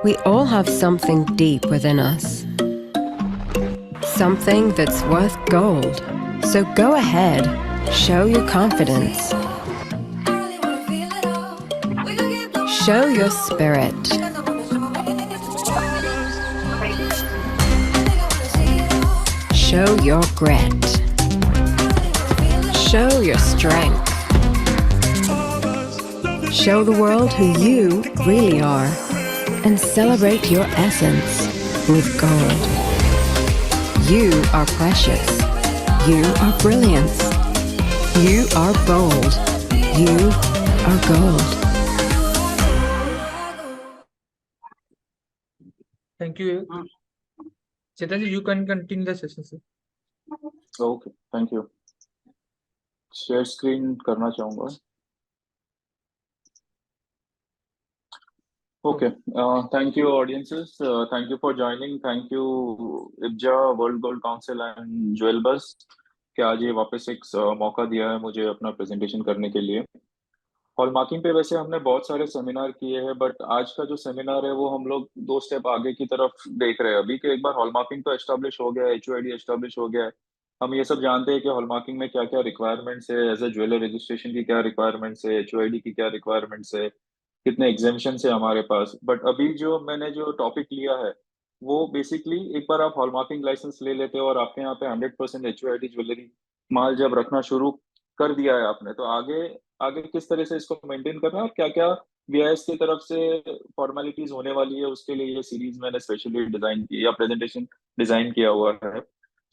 We all have something deep within us, something that's worth gold. So go ahead, show your confidence, show your spirit, show your grit, show your strength, show the world who you really are, and celebrate your essence with gold. You are precious. You are brilliance. You are bold. You are gold. Thank you. Chetan ji, you can continue the session, sir. Okay, thank you. Share screen करना चाहूँगा. Okay, thank you audiences. Thank you for joining. Thank you IBJA, World Gold Council and Jewel Buzz कि आज ये वापस एक मौका दिया है मुझे अपना प्रेजेंटेशन करने के लिए. हॉलमार्किंग पे वैसे हमने बहुत सारे सेमिनार किए हैं, बट आज का जो सेमिनार है वो हम लोग 2 स्टेप आगे की तरफ देख रहे हैं अभी कि एक बार हॉलमार्किंग तो एस्टेब्लिश हो गया है, HOID एस्टेब्लिश हो गया है. हम ये सब जानते हैं कि हॉलमार्किंग में क्या क्या रिक्वायरमेंट्स है, एज ए ज्वेलर रजिस्ट्रेशन की क्या रिक्वायरमेंट्स है, HOID की क्या रिक्वायरमेंट्स है, कितने एग्जामिशन है हमारे पास. बट अभी जो मैंने जो टॉपिक लिया है वो बेसिकली एक बार आप हॉलमार्किंग लाइसेंस ले लेते हो और आपके यहाँ पे 100% HOID ज्वेलरी माल जब रखना शुरू कर दिया है आपने, तो आगे आगे किस तरह से इसको मेंटेन करना है और क्या क्या BIS की तरफ से फॉर्मेलिटीज होने वाली है, उसके लिए ये सीरीज मैंने स्पेशली डिजाइन की या प्रेजेंटेशन डिजाइन किया हुआ है.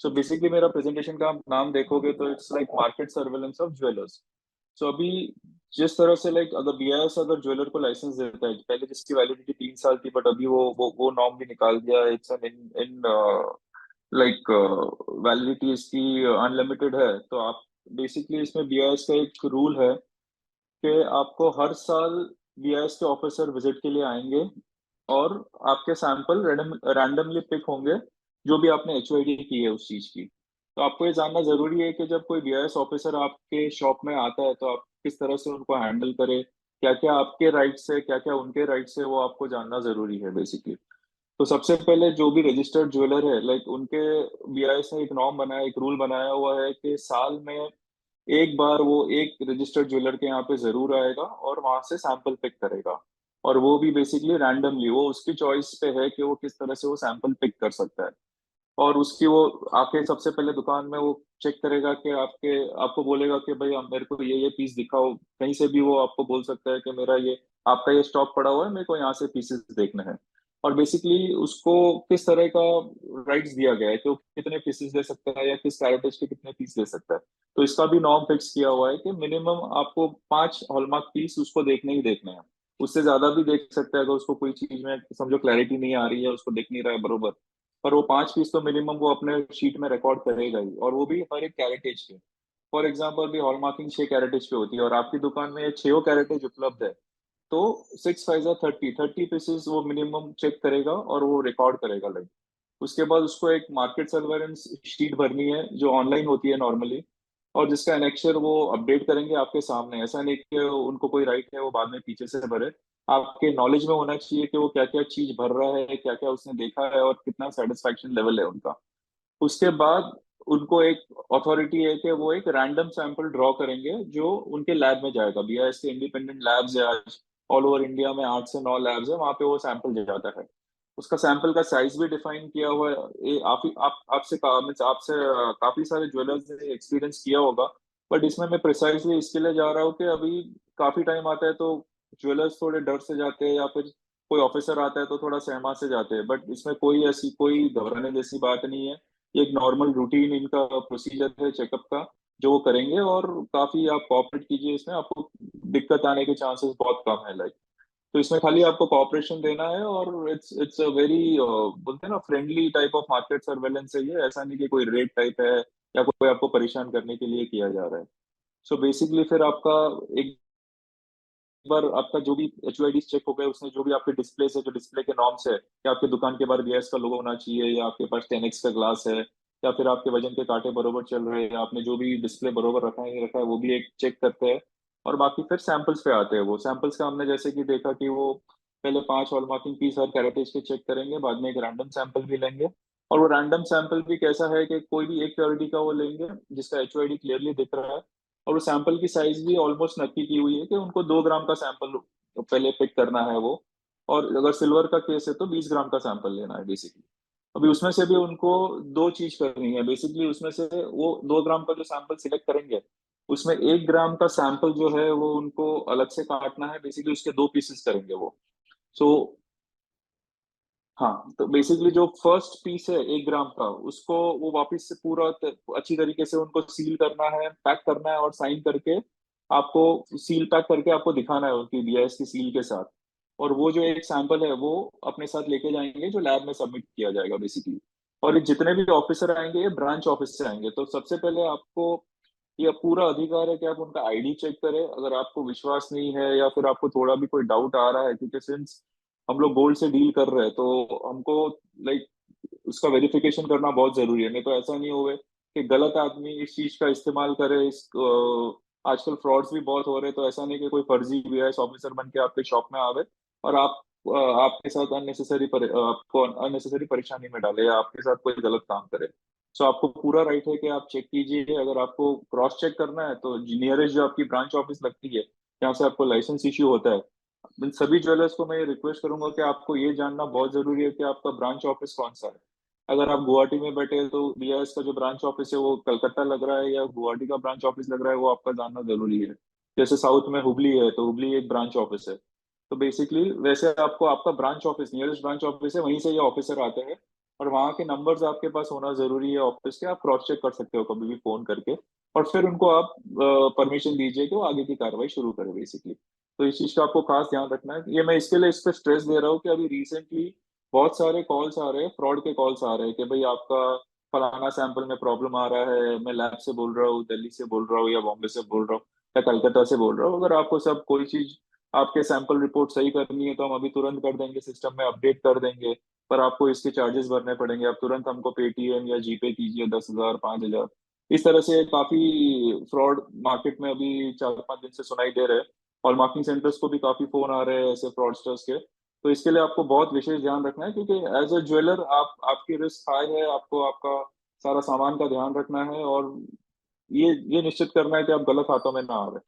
सो बेसिकली मेरा प्रेजेंटेशन का आप नाम देखोगे तो it's like market surveillance of jewellers. So अभी जिस तरह से लाइक अगर BIS अगर ज्वेलर को लाइसेंस देता है, पहले जिसकी वैलिडिटी 3 साल थी बट अभी वो नॉर्म भी निकाल दिया है. It's an in like validity इसकी अनलिमिटेड है. तो आप बेसिकली इसमें BIS का एक रूल है कि आपको हर साल BIS के ऑफिसर विजिट के लिए आएंगे और आपके सैंपल रैंडमली पिक होंगे जो भी आपने HOID की है उस चीज की. तो आपको ये जानना जरूरी है कि जब कोई BIS ऑफिसर आपके शॉप में आता है तो आप किस तरह से उनको हैंडल करें, क्या क्या आपके राइट्स है, क्या क्या उनके राइट्स है, वो आपको जानना जरूरी है बेसिकली. तो सबसे पहले जो भी रजिस्टर्ड ज्वेलर है लाइक उनके BIS ने एक नॉर्म बनाया, एक रूल बनाया हुआ है कि साल में एक बार वो एक रजिस्टर्ड ज्वेलर के यहाँ पे जरूर आएगा और वहां से सैंपल पिक करेगा. और वो भी बेसिकली रैंडमली, वो उसकी चॉइस पे है कि वो किस तरह से वो सैंपल पिक कर सकता है. और उसकी वो आके सबसे पहले दुकान में वो चेक करेगा कि आपको बोलेगा कि भाई आप मेरे को ये पीस दिखाओ. कहीं से भी वो आपको बोल सकता है कि मेरा ये आपका ये स्टॉक पड़ा हुआ है, मेरे को यहाँ से पीसेस देखना है. और बेसिकली उसको किस तरह का राइट्स दिया गया है कि वो कितने पीसेस दे सकता है या किस कैरेटेज के कितने पीस दे सकता है. तो इसका भी नॉर्म फिक्स किया हुआ है कि मिनिमम आपको 5 हॉलमार्क पीस उसको देखने ही देखने हैं. उससे ज्यादा भी देख सकता है अगर उसको कोई चीज में समझो क्लैरिटी नहीं आ रही है, उसको देख नहीं रहा है बरोबर, पर वो 5 पीस तो मिनिमम वो अपने शीट में रिकॉर्ड करेगा ही, और वो भी हर एक कैरेटेज के. फॉर एग्जाम्पल भी हॉलमार्किंग 6 कैरेटेज पे होती है और आपकी दुकान में ये 6 कैरेटेज उपलब्ध है, तो 6 5 30 वो मिनिमम चेक करेगा और वो रिकॉर्ड करेगा लाइक. उसके बाद उसको एक मार्केट सर्वेलेंस शीट भरनी है जो ऑनलाइन होती है नॉर्मली, और जिसका एनेक्चर वो अपडेट करेंगे आपके सामने. ऐसा नहीं कि उनको कोई राइट है वो बाद में पीछे से भरे. आपके नॉलेज में होना चाहिए कि वो क्या क्या चीज भर रहा है, क्या क्या उसने देखा है और कितना सेटिस्फैक्शन लेवल है उनका. उसके बाद उनको एक अथॉरिटी है कि वो एक रैंडम सैंपल ड्रॉ करेंगे जो उनके लैब में जाएगा. BIS के इंडिपेंडेंट लैब्स है आज ऑल ओवर इंडिया में, 8 से 9 लैब्स है, वहां पे वो सैंपल जाता है. उसका सैंपल का साइज भी डिफाइन किया हुआ है. ये आपसे काफी सारे ज्वेलर्स ने एक्सपीरियंस किया होगा, बट इसमें मैं प्रिसाइजली इसके लिए जा रहा हूँ कि अभी काफी टाइम आता है तो ज्वेलर्स थोड़े डर से जाते हैं या फिर कोई ऑफिसर आता है तो थोड़ा सहमा से जाते हैं. बट इसमें कोई ऐसी कोई घबराने जैसी बात नहीं है. ये एक नॉर्मल रूटीन इनका प्रोसीजर है चेकअप का जो वो करेंगे, और काफी आप कोऑपरेट कीजिए, इसमें आपको दिक्कत आने के चांसेस बहुत कम है लाइक. तो इसमें खाली आपको कॉपरेशन देना है और इट्स अ वेरी बोलते हैं ना friendly type of market surveillance है ये. ऐसा नहीं कि कोई रेड टाइप है या कोई आपको परेशान करने के लिए किया जा रहा है. सो बेसिकली फिर आपका एक बार आपका जो भी HOID चेक हो गए, उसने जो भी आपके डिस्प्ले से जो डिस्प्ले के नॉर्म्स है कि आपके दुकान के बाहर BIS का लोगो होना चाहिए, या आपके पास 10x का ग्लास है, या फिर आपके वजन के कांटे बरोबर चल रहे हैं, आपने जो भी डिस्प्ले बरोबर रखा है नहीं रखा है, वो भी एक चेक करते हैं. और बाकी फिर सैंपल्स पे आते हैं. वो सैंपल्स का हमने जैसे कि देखा कि वो पहले 5 हॉल मार्किंग पीस हर कैरेटेज के चेक करेंगे, बाद में एक रैंडम सैंपल भी लेंगे। और वो रैंडम सैंपल भी कैसा है कि कोई भी एक प्योरिटी का वो लेंगे जिसका HOID क्लियरली दिख रहा है, और वो सैंपल की साइज भी ऑलमोस्ट नक्की की हुई है कि उनको 2 ग्राम का सैंपल पहले पिक करना है वो। और अगर सिल्वर का केस है तो 20 ग्राम का सैंपल लेना है बेसिकली। अभी उसमें से भी उनको दो चीज करनी है बेसिकली, उसमें से वो 2 ग्राम का जो सैंपल सिलेक्ट करेंगे उसमें 1 ग्राम का सैंपल जो है वो उनको अलग से काटना है, बेसिकली उसके 2 पीसेस करेंगे वो। सो हाँ, तो बेसिकली जो फर्स्ट पीस है 1 ग्राम का, उसको वो वापस से पूरा अच्छी तरीके से उनको सील करना है, पैक करना है, और साइन करके आपको सील पैक करके आपको दिखाना है उनकी BIS की सील के साथ। और वो जो एक सैंपल है वो अपने साथ लेके जाएंगे जो लैब में सबमिट किया जाएगा बेसिकली। और ये जितने भी ऑफिसर आएंगे ये ब्रांच ऑफिस से आएंगे, तो सबसे पहले आपको ये पूरा अधिकार है कि आप उनका ID चेक करें अगर आपको विश्वास नहीं है या फिर आपको थोड़ा भी कोई डाउट आ रहा है, क्योंकि सिंस हम लोग गोल्ड से डील कर रहे हैं तो हमको लाइक उसका वेरिफिकेशन करना बहुत जरूरी है, नहीं तो ऐसा नहीं होवे कि गलत आदमी इस चीज का इस्तेमाल करे। आजकल फ्रॉड्स भी बहुत हो रहे हैं, तो ऐसा नहीं कि कोई फर्जी BIS ऑफिसर बन के आपके शॉप में आवे और आपके साथ आपको अननेसेसरी परेशानी में डाले या आपके साथ कोई गलत काम करे। सो आपको पूरा राइट है कि आप चेक कीजिए। अगर आपको क्रॉस चेक करना है तो नियरेस्ट जो आपकी ब्रांच ऑफिस लगती है जहाँ से आपको लाइसेंस इश्यू होता है, इन सभी ज्वेलर्स को मैं ये रिक्वेस्ट करूंगा कि आपको ये जानना बहुत जरूरी है कि आपका ब्रांच ऑफिस कौन सा है। अगर आप गुवाहाटी में बैठे हैं तो BIS का जो ब्रांच ऑफिस है वो कलकत्ता लग रहा है या गुवाहाटी का ब्रांच ऑफिस लग रहा है, वो आपका जानना जरूरी है। जैसे साउथ में हुबली है तो हुबली एक ब्रांच ऑफिस है, तो बेसिकली वैसे आपको आपका branch office nearest branch office है वहीं से ये ऑफिसर आते हैं, और वहाँ के नंबर्स आपके पास होना जरूरी है ऑफिस के। आप क्रॉस चेक कर सकते हो कभी भी फोन करके, और फिर उनको आप परमिशन दीजिए कि वो आगे की कार्रवाई शुरू करें बेसिकली। तो इस चीज का आपको खास ध्यान रखना है। ये मैं इसके लिए इस पे स्ट्रेस दे रहा हूँ कि अभी रिसेंटली बहुत सारे कॉल्स आ रहे हैं, फ्रॉड के कॉल्स आ रहे हैं कि भाई आपका फलाना सैंपल में प्रॉब्लम आ रहा है, मैं लैब से बोल रहा हूँ, दिल्ली से बोल रहा हूँ या बॉम्बे से बोल रहा हूँ या कलकत्ता से बोल रहा हूँ। अगर आपको सब कोई चीज आपके सैंपल रिपोर्ट सही करनी है तो हम अभी तुरंत कर देंगे, सिस्टम में अपडेट कर देंगे, पर आपको इसके चार्जेस भरने पड़ेंगे। आप तुरंत हमको पेटीएम या जीपे कीजिए 10,000 5,000। इस तरह से काफी फ्रॉड मार्केट में अभी 4-5 दिन से सुनाई दे रहे हैं। और मार्केटिंग सेंटर्स को भी काफी फोन आ रहे हैं ऐसे फ्रॉडस्टर्स के। तो इसके लिए आपको बहुत विशेष ध्यान रखना है, क्योंकि एज अ ज्वेलर आपकी रिस्क हाई है, आपको आपका सारा सामान का ध्यान रखना है, और ये निश्चित करना है कि आप गलत हाथों में ना आ रहे।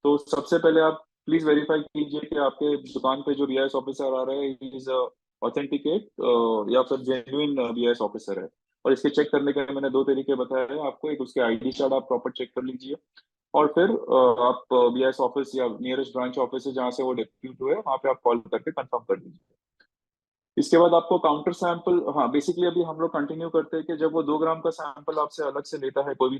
तो सबसे पहले आप प्लीज वेरीफाई कीजिए कि आपके दुकान पे जो BIS ऑफिसर आ रहे हैं इज ऑथेंटिकेट या फिर जेन्युइन BIS ऑफिसर है। और इसके चेक करने के मैंने 2 तरीके बताए हैं आपको, एक उसके ID कार्ड आप प्रॉपर चेक कर लीजिए, और फिर आप BIS ऑफिस या नियरेस्ट ब्रांच ऑफिस है जहाँ से वो डेप्यूट हुए वहाँ पे आप कॉल करके कंफर्म कर लीजिए। इसके बाद आपको काउंटर सैंपल, हाँ बेसिकली अभी हम लोग कंटिन्यू करते हैं कि जब वो 2 ग्राम का सैंपल आपसे अलग से लेता है, कोई भी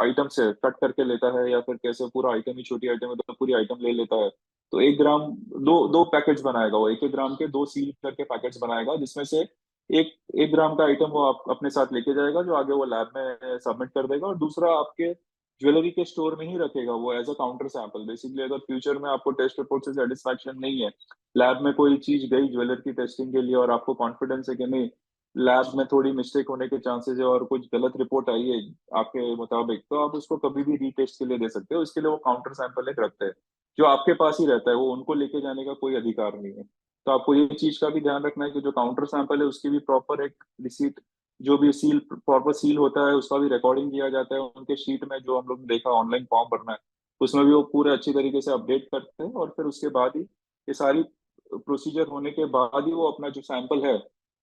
आइटम से कट करके लेता है या फिर कैसे पूरा आइटम ही छोटी आइटम है तो पूरी आइटम ले लेता है, तो 1 ग्राम दो दो पैकेट्स बनाएगा वो, 1-1 ग्राम के 2 सील करके पैकेट्स बनाएगा, जिसमें से एक 1 ग्राम का आइटम वो आप अपने साथ लेके जाएगा जो आगे वो लैब में सबमिट कर देगा, और दूसरा आपके ज्वेलरी के स्टोर में ही रखेगा वो as a counter sample. Basically अगर फ्यूचर में आपको टेस्ट रिपोर्ट से सेटिस्फैक्शन नहीं है, लैब में कोई चीज गई ज्वेलर की टेस्टिंग के लिए और आपको कॉन्फिडेंस है कि नहीं लैब में थोड़ी मिस्टेक होने के चांसेस है और कुछ गलत रिपोर्ट आई है आपके मुताबिक, तो आप उसको कभी भी रीटेस्ट के लिए दे सकते हो। इसके लिए वो काउंटर सैंपल एक रखते हैं जो आपके पास ही रहता है, वो उनको लेके जाने का कोई अधिकार नहीं है। तो आपको ये चीज का भी ध्यान रखना है कि जो काउंटर सैंपल है उसकी भी प्रॉपर एक रिसीट, जो भी सील प्रॉपर सील होता है उसका भी रिकॉर्डिंग किया जाता है उनके शीट में, जो हम लोग ने देखा ऑनलाइन फॉर्म भरना है उसमें भी वो पूरे अच्छी तरीके से अपडेट करते हैं, और फिर उसके बाद ही ये सारी प्रोसीजर होने के बाद ही वो अपना जो सैंपल है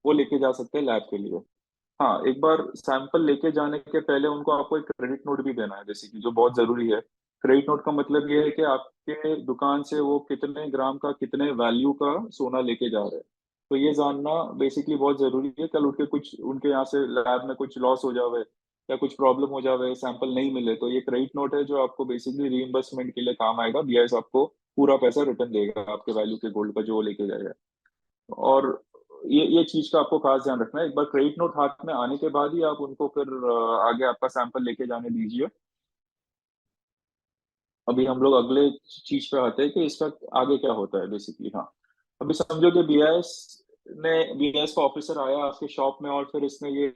वो लेके जा सकते हैं लैब के लिए। हाँ, एक बार सैंपल लेके जाने के पहले उनको आपको एक क्रेडिट नोट भी देना है बेसिकली, जो बहुत जरूरी है। क्रेडिट नोट का मतलब ये है कि आपके दुकान से वो कितने ग्राम का कितने वैल्यू का सोना लेके जा रहे हैं, तो ये जानना बेसिकली बहुत जरूरी है। कल उठ के कुछ उनके यहाँ से लैब में कुछ लॉस हो जावे या कुछ प्रॉब्लम हो जावे, सैंपल नहीं मिले, तो ये क्रेडिट नोट है जो आपको बेसिकली रीइंबर्समेंट के लिए काम आएगा। BIS आपको पूरा पैसा रिटर्न देगा आपके वैल्यू के गोल्ड का जो वो लेके जाएगा। और ये चीज का आपको खास ध्यान रखना है, एक बार क्रेडिट नोट हाथ में आने के बाद ही आप उनको फिर आगे आपका सैंपल लेके जाने दीजिए। अभी हम लोग अगले चीज पे आते हैं कि इसका आगे क्या होता है बेसिकली। हाँ, अभी समझो कि BIS का ऑफिसर आया आपके शॉप में और फिर इसने ये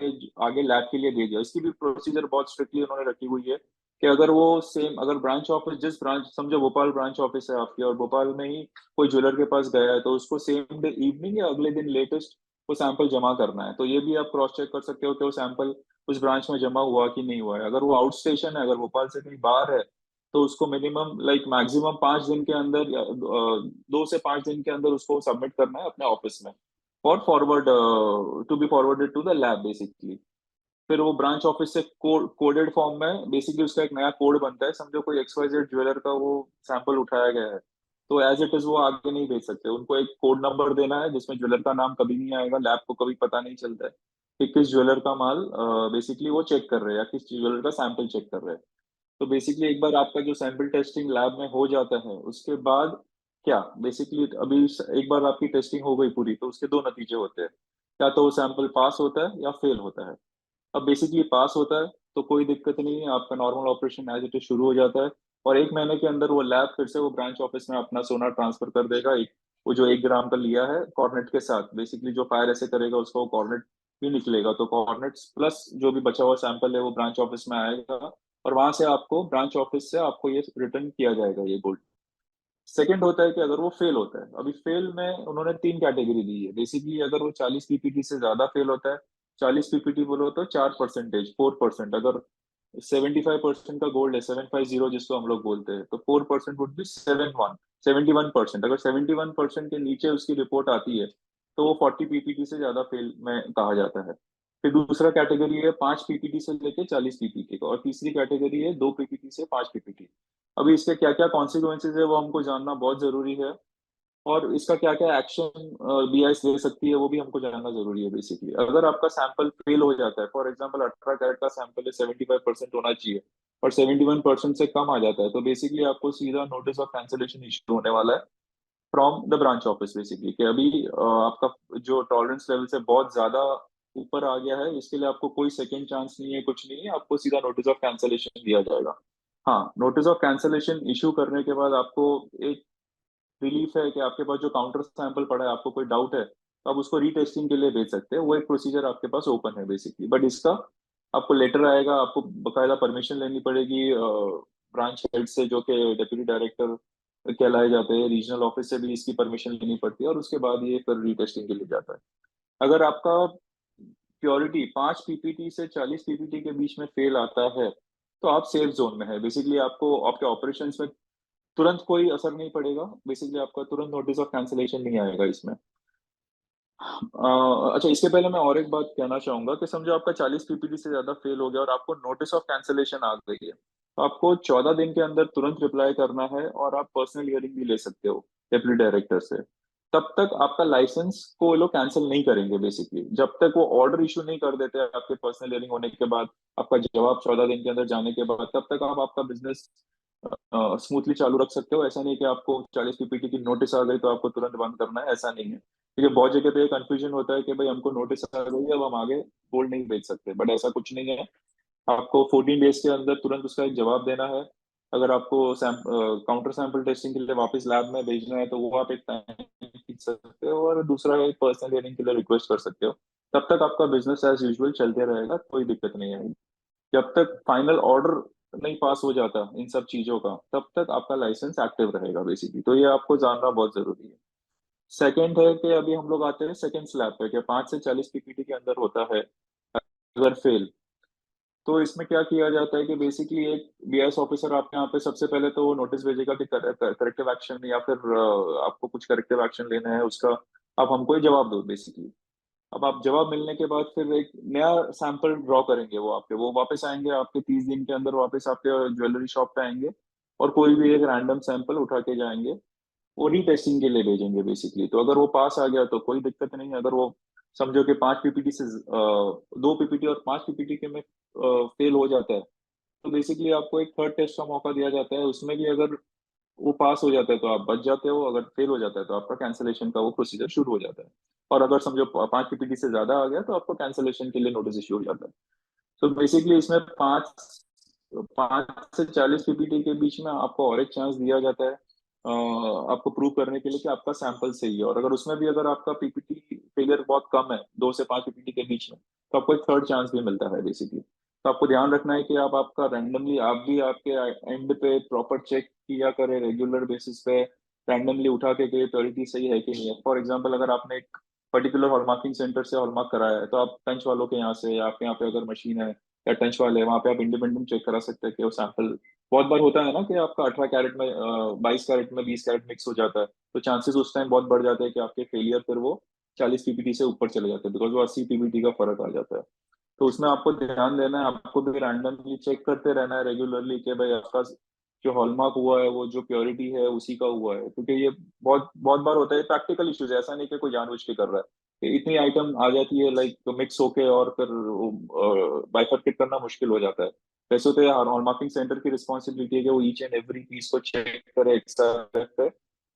आगे लैब के लिए दे दिया, इसकी भी प्रोसीजर बहुत स्ट्रिक्टली उन्होंने रखी हुई है कि अगर वो सेम, अगर ब्रांच ऑफिस, जिस ब्रांच, समझो भोपाल ब्रांच ऑफिस है आपकी और भोपाल में ही कोई ज्वेलर के पास गया है, तो उसको सेम डे इवनिंग या अगले दिन लेटेस्ट वो सैंपल जमा करना है। तो ये भी आप क्रॉस चेक कर सकते हो कि वो सैंपल उस ब्रांच में जमा हुआ कि नहीं हुआ है। अगर वो आउट स्टेशन है, अगर भोपाल से कहीं बाहर है, तो उसको मिनिमम लाइक मैक्सिमम 5 दिन के अंदर या 2 से 5 दिन के अंदर उसको सबमिट करना है अपने ऑफिस में, और forward to be forwarded to the lab basically. फिर वो ब्रांच ऑफिस से कोडेड फॉर्म में बेसिकली उसका एक नया कोड बनता है। समझो कोई XYZ ज्वेलर का वो सैंपल उठाया गया है, तो एज इट इज वो आगे नहीं भेज सकते, उनको एक कोड नंबर देना है जिसमें ज्वेलर का नाम कभी नहीं आएगा, लैब को कभी पता नहीं चलता है कि किस ज्वेलर का माल बेसिकली वो चेक कर रहे हैं या किस ज्वेलर का सैंपल चेक कर रहे हैं। तो बेसिकली एक बार आपका जो सैंपल टेस्टिंग लैब में हो जाता है, उसके बाद क्या बेसिकली अभी एक बार आपकी टेस्टिंग हो गई पूरी, तो उसके दो नतीजे होते हैं, या तो वो सैंपल पास होता है या फेल होता है। अब बेसिकली पास होता है तो कोई दिक्कत नहीं है, आपका normal operation as it is शुरू हो जाता है, और 1 महीने के अंदर वो लैब फिर से वो ब्रांच ऑफिस में अपना सोना ट्रांसफर कर देगा। एक वो जो 1 ग्राम का लिया है कॉर्नेट के साथ, बेसिकली जो फायर ऐसे करेगा उसका वो कॉर्नेट भी निकलेगा, तो कॉर्नेट्स प्लस जो भी बचा हुआ सैंपल है वो ब्रांच ऑफिस में आएगा, और वहां से आपको ब्रांच ऑफिस से आपको ये रिटर्न किया जाएगा ये गोल्ड। सेकंड होता है कि अगर वो फेल होता है, अभी फेल में उन्होंने 3 कैटेगरी दी है बेसिकली। अगर वो 40 PPT से ज्यादा फेल होता है, 40 PPT बोलो तो 4%, 4%। अगर 75% का गोल्ड है, 750 जिसको हम लोग बोलते हैं, तो 4% वुड बी 71%। अगर 71% के नीचे उसकी रिपोर्ट आती है, तो वो 40 PPT से ज्यादा फेल में कहा जाता है। फिर दूसरा कैटेगरी है 5 PPT से लेके 40 PPT का, और तीसरी कैटेगरी है 2 PPT से 5 PPT। अभी इसके क्या क्या कॉन्सिक्वेंसेज है वो हमको जानना बहुत जरूरी है, और इसका क्या क्या एक्शन BIS ले सकती है वो भी हमको जानना जरूरी है बेसिकली। अगर आपका सैंपल फेल हो जाता है, फॉर एग्जांपल 18 कैरेट का सैंपल है, 75% होना चाहिए और 71% से कम आ जाता है, तो बेसिकली आपको सीधा नोटिस ऑफ कैंसिलेशन इशू होने वाला है from the branch office basically, कि अभी आपका जो टॉलरेंस लेवल से बहुत ज्यादा ऊपर आ गया है, इसके लिए आपको कोई सेकेंड चांस नहीं है, कुछ नहीं है, आपको सीधा नोटिस ऑफ कैंसिलेशन दिया जाएगा। हाँ, नोटिस ऑफ कैंसिलेशन इशू करने के बाद आपको एक रिलीफ है कि आपके पास जो काउंटर सैंपल पड़ा है, आपको कोई डाउट है तो आप उसको रीटेस्टिंग के लिए भेज सकते हैं, वो एक प्रोसीजर आपके पास ओपन है बेसिकली। बट इसका आपको लेटर आएगा, आपको बकायदा परमिशन लेनी पड़ेगी ब्रांच हेड से, जो कि डेप्यूटी डायरेक्टर कहलाए जाते हैं, रीजनल ऑफिस से भी इसकी परमिशन लेनी पड़ती है, और उसके बाद ये फिर रीटेस्टिंग के लिए जाता है। अगर आपका प्योरिटी 5 PPT से 40 PPT के बीच में फेल आता है, तो आप सेफ जोन में है बेसिकली। आपको आपके ऑपरेशंस में तुरंत कोई असर नहीं पड़ेगा बेसिकली, आपका तुरंत नोटिस ऑफ कैंसिलेशन नहीं आएगा इसमें। अच्छा, इसके पहले मैं और एक बात कहना चाहूंगा कि समझो आपका 40 PPT से ज्यादा फेल हो गया और आपको नोटिस ऑफ कैंसिलेशन आ गई है, तो आपको 14 दिन के अंदर तुरंत रिप्लाई करना है, और आप पर्सनल हियरिंग भी ले सकते हो डेप्यूटी डायरेक्टर से। तब तक आपका लाइसेंस को वो लोग कैंसिल नहीं करेंगे बेसिकली, जब तक वो ऑर्डर इशू नहीं कर देते आपके पर्सनल हियरिंग होने के बाद, आपका जवाब 14 दिन के अंदर जाने के बाद, तब तक आप आपका बिजनेस स्मूथली चालू रख सकते हो। ऐसा नहीं कि आपको 40 PPT की नोटिस आ गई तो आपको तुरंत बंद करना है, ऐसा नहीं है। क्योंकि बहुत जगह पे ये कंफ्यूजन होता है कि भाई हमको नोटिस आ गई है, अब हम आगे गोल्ड नहीं बेच सकते, बट ऐसा कुछ नहीं है। आपको 14 डेज के अंदर तुरंत उसका एक जवाब देना है। अगर आपको काउंटर सैंपल टेस्टिंग के लिए वापस लैब में भेजना है, तो वो आप एक टाइम खींच सकते हो, और दूसरा एक पर्सनल हियरिंग के लिए रिक्वेस्ट कर सकते हो। तब तक आपका बिजनेस एज यूजुअल चलते रहेगा, कोई दिक्कत नहीं आएगी। जब तक फाइनल ऑर्डर नहीं पास हो जाता इन सब चीजों का, तब तक आपका लाइसेंस एक्टिव रहेगा बेसिकली। तो ये आपको जानना बहुत जरूरी है। सेकंड है कि अभी हम लोग आते हैं सेकंड स्लैब पे, कि 5 से 40 PPT के अंदर होता है अगर फेल, तो इसमें क्या किया जाता है कि बेसिकली एक BIS ऑफिसर आपके यहाँ पे सबसे पहले तो वो नोटिस भेजेगा कि करेक्टिव एक्शन, या फिर आपको कुछ करेक्टिव एक्शन लेना है उसका, आप हमको ही जवाब दो बेसिकली। अब आप जवाब मिलने के बाद फिर एक नया सैंपल ड्रॉ करेंगे वो आपके, वो वापस आएंगे आपके 30 दिन के अंदर, वापस आपके ज्वेलरी शॉप पे आएंगे, और कोई भी एक रैंडम सैंपल उठा के जाएंगे, वो रीटेस्टिंग के लिए भेजेंगे बेसिकली। तो अगर वो पास आ गया तो कोई दिक्कत नहीं है। अगर वो समझो कि 5 PPT से 2 PPT और 5 PPT के में फेल हो जाता है, तो बेसिकली आपको एक थर्ड टेस्ट का मौका दिया जाता है, उसमें भी अगर वो पास हो जाता है तो आप बच जाते हो, अगर फेल हो जाता है तो आपका कैंसिलेशन का वो प्रोसीजर शुरू हो जाता है। और अगर समझो 5 PPT से ज्यादा आ गया तो आपको कैंसिलेशन के लिए नोटिस इश्यू हो जाता है। तो बेसिकली इसमें 5 से 40 PPT के बीच में आपको और एक चांस दिया जाता है आपको प्रूव करने के लिए कि आपका सैंपल सही है, और अगर उसमें भी अगर आपका PPT फेलियर बहुत कम है, 2 से 5 PPT के बीच में, तो आपको एक थर्ड चांस भी मिलता है बेसिकली। तो आपको ध्यान रखना है कि आप आपका रैंडमली आप भी आपके एंड पे प्रॉपर चेक किया करें रेगुलर बेसिस पे, रैंडमली उठा के प्योरिटी सही है कि नहीं है। फॉर एग्जांपल अगर आपने एक पर्टिकुलर हॉलमार्किंग सेंटर से हॉलमार्क कराया है, तो आप टंच वालों के यहाँ से या आपके यहाँ पे अगर मशीन है या टंच वाले है, वहाँ पे आप इंडिपेंडेंट चेक करा सकते हैं कि वो सैंपल, बहुत बार होता है ना कि आपका 18 कैरेट में 22 कैरेट में 20 कैरेट मिक्स हो जाता है, तो चांसेस उस टाइम बहुत बढ़ जाते हैं कि आपके फेलियर फिर वो 40 पीपीटी से ऊपर चले जाते हैं, बिकॉज वो 80 पीपीटी का फर्क आ जाता है। तो उसमें आपको ध्यान देना है, आपको भी रैंडमली चेक करते रहना है रेगुलरली कि भाई आपका जो हॉलमार्क हुआ है वो जो प्योरिटी है उसी का हुआ है, क्योंकि ये बहुत बहुत बार होता है प्रैक्टिकल इश्यूज, ऐसा नहीं कि कोई जानबूझ के कर रहा है, कि इतनी आइटम आ जाती है लाइक मिक्स होके और फिर बाइफरकेट करना मुश्किल हो जाता है। वैसे तो यार हॉलमार्किंग सेंटर की रिस्पॉन्सिबिलिटी है कि वो ईच एंड एवरी पीस को चेक करे एक साथ पे,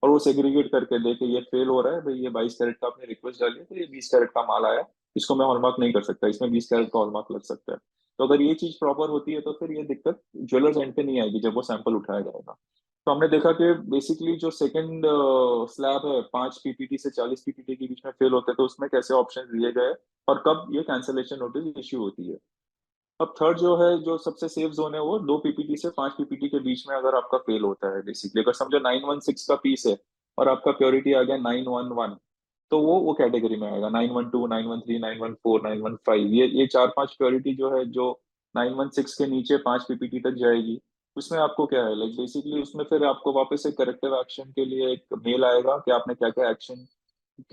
और वो सेग्रीगेट करके देखे ये फेल हो रहा है भाई, ये 22 कैरेट का आपने रिक्वेस्ट डाली है तो ये 20 कैरेट का माल आया, इसको मैं हॉलमार्क नहीं कर सकता, इसमें 20 कैरेट का हॉलमार्क लग सकता है। तो अगर ये चीज प्रॉपर होती है तो फिर ये दिक्कत ज्वेलर्स एंड पे नहीं आएगी जब वो सैंपल उठाया जाएगा। तो हमने देखा कि बेसिकली जो सेकंड स्लैब है 5 पीपीटी से 40 पीपीटी के बीच में फेल होते हैं, तो उसमें कैसे ऑप्शन दिए गए और कब ये कैंसलेशन नोटिस इश्यू होती है। अब थर्ड जो है, जो सबसे सेफ जोन है, वो 2 पीपीटी से 5 पीपीटी के बीच में अगर आपका फेल होता है, बेसिकली अगर समझो 916 का पीस है और आपका प्योरिटी आ गया 911, तो वो कैटेगरी में आएगा। 912, 913, 914, 915, ये 4-5 प्योरिटी जो है, जो 916 के नीचे 5 पीपीटी तक जाएगी, उसमें आपको क्या है लाइक बेसिकली उसमें फिर आपको वापस से करेक्टिव एक्शन के लिए एक मेल आएगा कि आपने क्या क्या एक्शन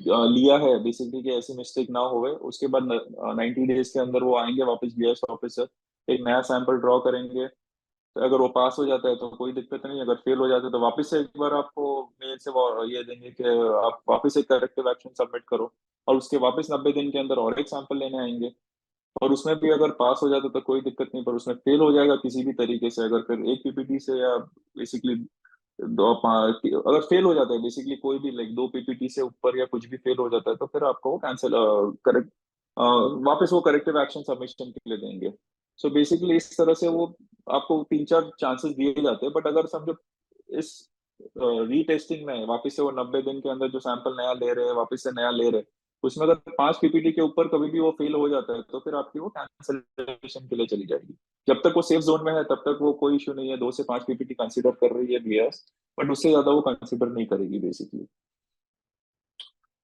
लिया है, बेसिकली कि ऐसी मिस्टेक ना होवे। उसके बाद 90 डेज के अंदर वो आएंगे वापस बीएस ऑफिसर, एक नया सैंपल ड्रॉ करेंगे। तो अगर वो पास हो जाता है तो कोई दिक्कत नहीं, अगर फेल हो जाता है तो वापस से एक बार आपको मेल से ये देंगे कि आप वापस एक करेक्टिव एक्शन सबमिट करो, और उसके वापस 90 दिन के अंदर और एक सैंपल लेने आएंगे। और उसमें भी अगर पास हो जाता है तो कोई दिक्कत नहीं, पर उसमें फेल हो जाएगा किसी भी तरीके से, अगर फिर एक पीपीटी से या बेसिकली अगर फेल हो जाता है बेसिकली कोई भी लाइक 2 पीपीटी से ऊपर या कुछ भी फेल हो जाता है, तो फिर आपको वो कैंसिल करेक्ट वापस वो करेक्टिव एक्शन सबमिशन के लिए देंगे। सो बेसिकली इस तरह से वो आपको 3-4 चांसेस दिए जाते हैं, बट अगर समझो इस रीटेस्टिंग में वापस से वो 90 दिन के अंदर जो सैंपल नया ले रहे हैं वापस से नया ले रहे हैं, उसमें अगर 5 पीपीटी के ऊपर कभी भी वो फेल हो जाता है तो फिर आपकी वो कैंसिलेशन के लिए चली जाएगी। जब तक वो सेफ जोन में है तब तक वो कोई इशू नहीं है, 2 से 5 पीपीटी कंसिडर कर रही है बीएस, बट उससे ज्यादा वो कंसिडर नहीं करेगी बेसिकली।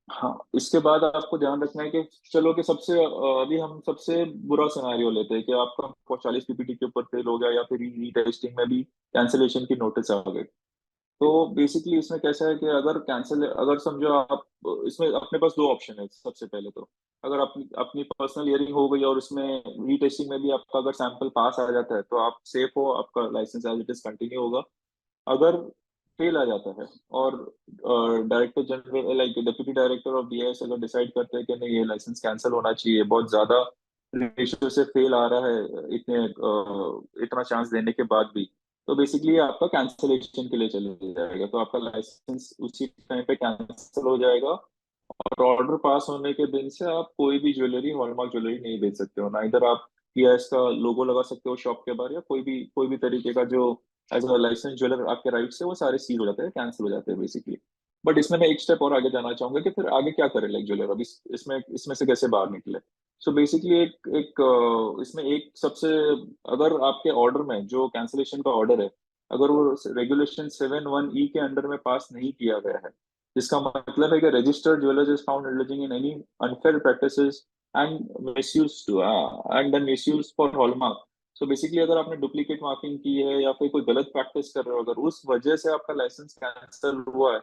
हाँ, इसके बाद आपको ध्यान रखना है कि चलो कि अभी हम सबसे बुरा सिनेरियो लेते हैं कि आपका 40 पीपीटी के ऊपर फेल हो गया या फिर रीटेस्टिंग में भी कैंसिलेशन की नोटिस आ गई। तो बेसिकली इसमें कैसा है कि अगर समझो आप, इसमें अपने पास दो ऑप्शन है। सबसे पहले तो अगर अपनी अपनी पर्सनल हियरिंग हो गई और उसमें रीटेस्टिंग में भी आपका अगर सैंपल पास आ जाता है तो आप सेफ हो, आपका licence as it is continue होगा। अगर फेल आ जाता है और director general like deputy director of BIS अगर डिसाइड करते हैं कि नहीं ये लाइसेंस कैंसिल होना चाहिए, बहुत ज्यादा रेशियो से फेल आ रहा है, इतना चांस देने के बाद भी, तो बेसिकली आपका कैंसिलेशन के लिए चले जाएगा, तो आपका लाइसेंस उसी टाइम पे कैंसिल हो जाएगा। और ऑर्डर पास होने के दिन से आप कोई भी ज्वेलरी हॉलमार्क ज्वेलरी नहीं बेच सकते हो, ना इधर आप पीआईएस का लोगो लगा सकते हो शॉप के बाहर, या कोई भी तरीके का जो एज अ लाइसेंस ज्वेलर आपके राइट से वो सारे सील हो जाते हैं, कैंसिल हो जाते हैं बेसिकली। बट इसमें मैं एक स्टेप और आगे जाना चाहूंगा कि फिर आगे क्या करे लाइक ज्वेलर, अब इसमें इसमें से कैसे बाहर निकले। सो बेसिकली इसमें एक सबसे, अगर आपके ऑर्डर में जो कैंसिलेशन का ऑर्डर है, अगर वो रेगुलेशन 7(1)(e) के अंडर में पास नहीं किया गया है, जिसका मतलब है कि registered jewellers is found indulging in any unfair practices and misuse to and the misuse for hallmark. So basically अगर आपने डुप्लीकेट मार्किंग की है या फिर कोई गलत प्रैक्टिस कर रहे हो, अगर उस वजह से आपका लाइसेंस कैंसिल हुआ है,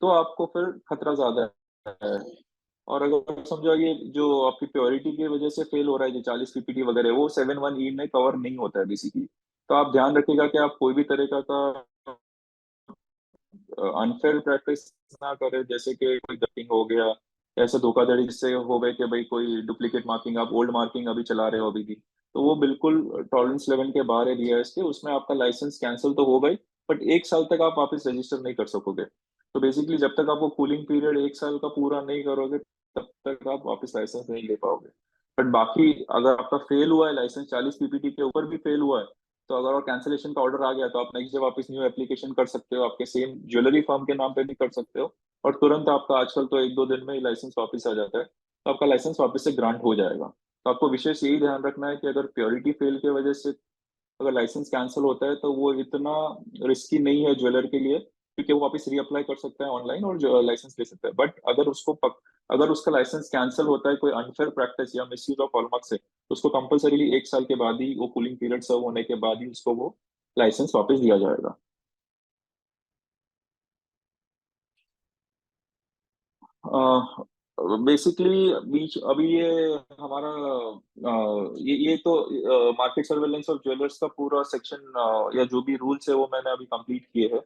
तो आपको फिर खतरा ज्यादा है। और अगर समझो ये जो आपकी प्योरिटी की वजह से फेल हो रहा है, जो 40 पीपीटी वगैरह, वो 7(1)(e) में कवर नहीं होता है बेसिकली। तो आप ध्यान रखिएगा कि आप कोई भी तरीका का अनफेयर प्रैक्टिस ना करे, जैसे कि कोई गटिंग हो गया, ऐसे धोखाधड़ी जिससे हो गए कि भाई कोई डुप्लीकेट मार्किंग, आप ओल्ड मार्किंग अभी चला रहे हो अभी भी, तो वो बिल्कुल टॉलरेंस लेवल के बाहर है बीआईएस के, उसमें आपका लाइसेंस कैंसिल तो हो गई, बट 1 साल तक आप वापस रजिस्टर नहीं कर सकोगे। तो बेसिकली जब तक आप वो कूलिंग पीरियड 1 साल का पूरा नहीं करोगे तब तक आप वापस लाइसेंस नहीं ले पाओगे। बट बाकी अगर आपका फेल हुआ है लाइसेंस 40 पीपीटी के ऊपर भी फेल हुआ है, तो अगर और कैंसिलेशन का ऑर्डर आ गया तो आप नेक्स्ट डे वापस न्यू एप्लीकेशन कर सकते हो, आपके सेम ज्वेलरी फर्म के नाम पे भी कर सकते हो, और तुरंत आपका आजकल तो 1-2 दिन में ही लाइसेंस वापस आ जाता है, तो आपका लाइसेंस वापस से ग्रांट हो जाएगा। तो आपको विशेष यही ध्यान रखना है कि अगर प्योरिटी फेल की वजह से अगर लाइसेंस कैंसिल होता है तो वो इतना रिस्की नहीं है ज्वेलर के लिए, क्योंकि वो वापस रीअप्लाई कर सकता है ऑनलाइन और जो लाइसेंस ले सकता है। बट अगर उसका लाइसेंस कैंसिल होता है कोई अनफेयर प्रैक्टिस या मिसयूज ऑफ हॉलमार्क से, तो उसको कंपलसरीली 1 साल के बाद ही, वो कूलिंग पीरियड सर्व होने के बाद ही उसको वो लाइसेंस वापस दिया जाएगा। बेसिकली बीच अभी ये हमारा ये तो मार्केट सर्वेलेंस ऑफ ज्वेलर्स का पूरा सेक्शन या जो भी रूल्स है वो मैंने अभी कंप्लीट किए हैं।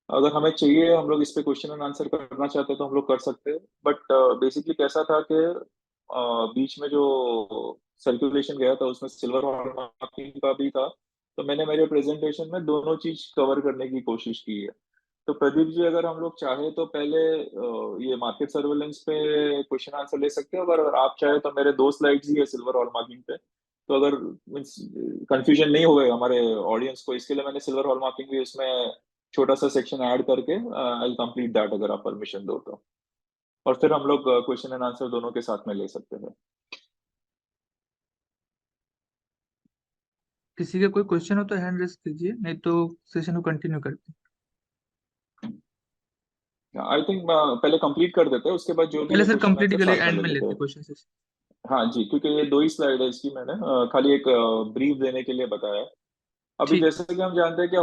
अगर हमें चाहिए, हम लोग इस पे क्वेश्चन एंड आंसर करना चाहते हैं तो हम लोग कर सकते हैं। बट बेसिकली कैसा था कि बीच में जो सर्कुलेशन गया था उसमें सिल्वर हॉलमार्किंग का भी था, तो मैंने मेरे प्रेजेंटेशन में दोनों चीज कवर करने की कोशिश की है। तो प्रदीप जी, अगर हम लोग चाहे तो पहले ये मार्केट सर्वेलेंस पे क्वेश्चन आंसर ले सकते हैं, अगर आप चाहे तो मेरे 2 स्लाइड्स ही है सिल्वर हॉल मार्किंग पे। तो अगर मीन्स कंफ्यूजन नहीं होगा हमारे ऑडियंस को, इसके लिए मैंने सिल्वर हॉल मार्किंग भी उसमें छोटा सा सेक्शन ऐड करके आई कंप्लीट दैट, अगर आप परमिशन दो तो। और फिर हम लोग क्वेश्चन एंड आंसर दोनों के साथ में ले सकते हैं। किसी का कोई क्वेश्चन हो तो हैंड रेस कीजिए, नहीं तो सेशन को कंटिन्यू करते हैं। आई थिंक पहले कंप्लीट कर देते हैं, उसके बाद जो भी पहले है सर क्वेश्चन कंप्लीट आंसर के लिए साथ में एंड ले में लेते लेते हैं। हैं क्वेश्चन सेशन। हाँ जी, क्योंकि ये 2 ही स्लाइड है इसकी, मैंने खाली एक ब्रीफ देने के लिए बताया। अभी ठीक है। जैसे कि हम जानते हैं कि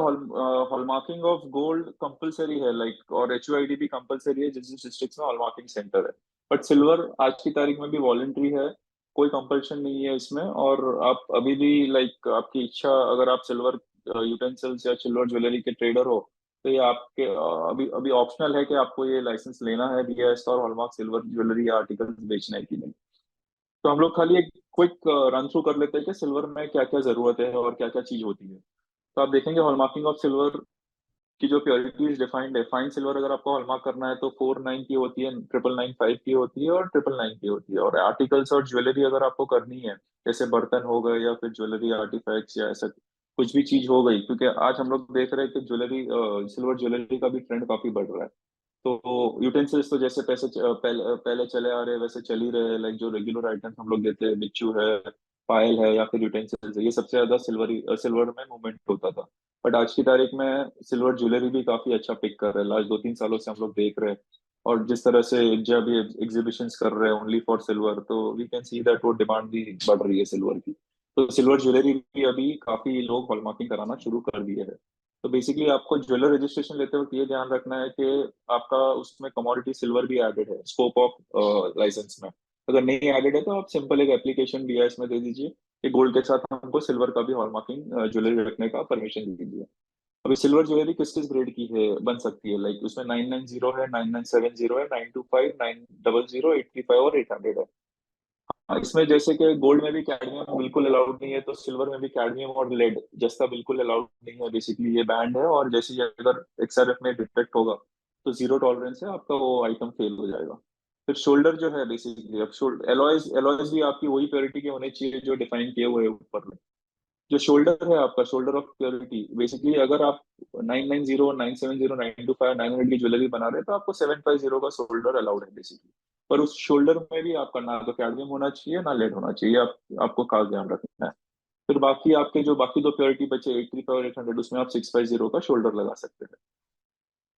हॉलमार्किंग ऑफ गोल्ड कंपलसरी है, लाइक, और एचयूआईडी भी कंपलसरी है जिस जिस डिस्ट्रिक्ट में हॉलमार्किंग सेंटर है। बट सिल्वर आज की तारीख में भी वॉलंटरी है, कोई कंपल्शन नहीं है इसमें। और आप अभी भी, लाइक, आपकी इच्छा, अगर आप सिल्वर यूटेंसिल्स या सिल्वर ज्वेलरी के ट्रेडर हो, तो ये आपके अभी अभी ऑप्शनल है कि आपको ये लाइसेंस लेना है बीआईएस का, और हॉलमार्क सिल्वर ज्वेलरी या आर्टिकल्स बेचना है कि नहीं। तो हम लोग खाली एक क्विक रन थ्रू कर लेते हैं कि सिल्वर में क्या क्या जरूरत है और क्या क्या चीज होती है। तो आप देखेंगे हॉलमार्किंग ऑफ सिल्वर की जो प्योरिटीज डिफाइंड है, फाइन सिल्वर अगर आपको हॉलमार्क करना है तो 49 की होती है, 9995 की होती है, और 999 की होती है। और आर्टिकल्स और ज्वेलरी अगर आपको करनी है, जैसे बर्तन हो गए या फिर ज्वेलरी आर्टिफैक्ट्स या ऐसा कुछ भी चीज हो गई, क्योंकि आज हम लोग देख रहे हैं कि ज्वेलरी, सिल्वर ज्वेलरी का भी ट्रेंड काफी बढ़ रहा है। तो यूटेंसिल्स तो जैसे पहले चले आ रहे हैं वैसे चल ही रहे, लाइक जो रेगुलर आइटम्स हम लोग देते हैं, बिच्छू है, पायल है, या फिर यूटेंसिल्स है, ये सबसे ज्यादा सिल्वर में मूवमेंट होता था। बट आज की तारीख में सिल्वर ज्वेलरी भी काफी अच्छा पिक कर रहे हैं, लास्ट 2-3 सालों से हम लोग देख रहे हैं। और जिस तरह से जब ये एग्जीबिशंस कर रहे हैं ओनली फॉर सिल्वर, तो वी कैन सी दैट वो डिमांड भी बढ़ रही है सिल्वर की। तो सिल्वर ज्वेलरी भी अभी काफी लोग हॉलमार्किंग कराना शुरू कर दिए हैं। तो बेसिकली आपको ज्वेलर रजिस्ट्रेशन लेते वक्त ये ध्यान रखना है कि आपका उसमें कमोडिटी सिल्वर भी एडेड है स्कोप ऑफ लाइसेंस में। अगर नहीं एडेड है तो आप सिंपल एक एप्लीकेशन बीआईएस में दे दीजिए कि गोल्ड के साथ हमको सिल्वर का भी हॉलमार्किंग ज्वेलरी रखने का परमिशन दीजिए। अभी सिल्वर ज्वेलरी किस किस ग्रेड की है, बन सकती है, लाइक उसमें 990 है, 9970 है, 925, 900, 85 और 800 है। हाँ, इसमें जैसे कि गोल्ड में भी कैडमियम बिल्कुल अलाउड नहीं है, तो सिल्वर में भी कैडमियम और लेड जस्ता बिल्कुल अलाउड नहीं है। बेसिकली ये बैंड है, और जैसे ही अगर एक्सआरएफ में डिटेक्ट होगा तो जीरो टॉलरेंस है, आपका वो आइटम फेल हो जाएगा। फिर शोल्डर जो है, बेसिकली अब शोल्डर एलॉयज एलॉयज भी आपकी वही प्योरिटी के होने चाहिए जो डिफाइन किए हुए हैं ऊपर में। जो शोल्डर है आपका, शोल्डर ऑफ प्योरिटी, बेसिकली अगर आप 990, 970, 925, 900 की ज्वेलरी बना रहे हैं तो आपको 750 का शोल्डर अलाउड है बेसिकली। पर उस शोल्डर में भी आपका ना तो कैडमियम होना चाहिए ना लेड होना चाहिए, आपको खास ध्यान रखना है। फिर बाकी आपके जो बाकी दो प्योरिटी बचे 835 और 800, उसमें आप 650 का शोल्डर लगा सकते हैं।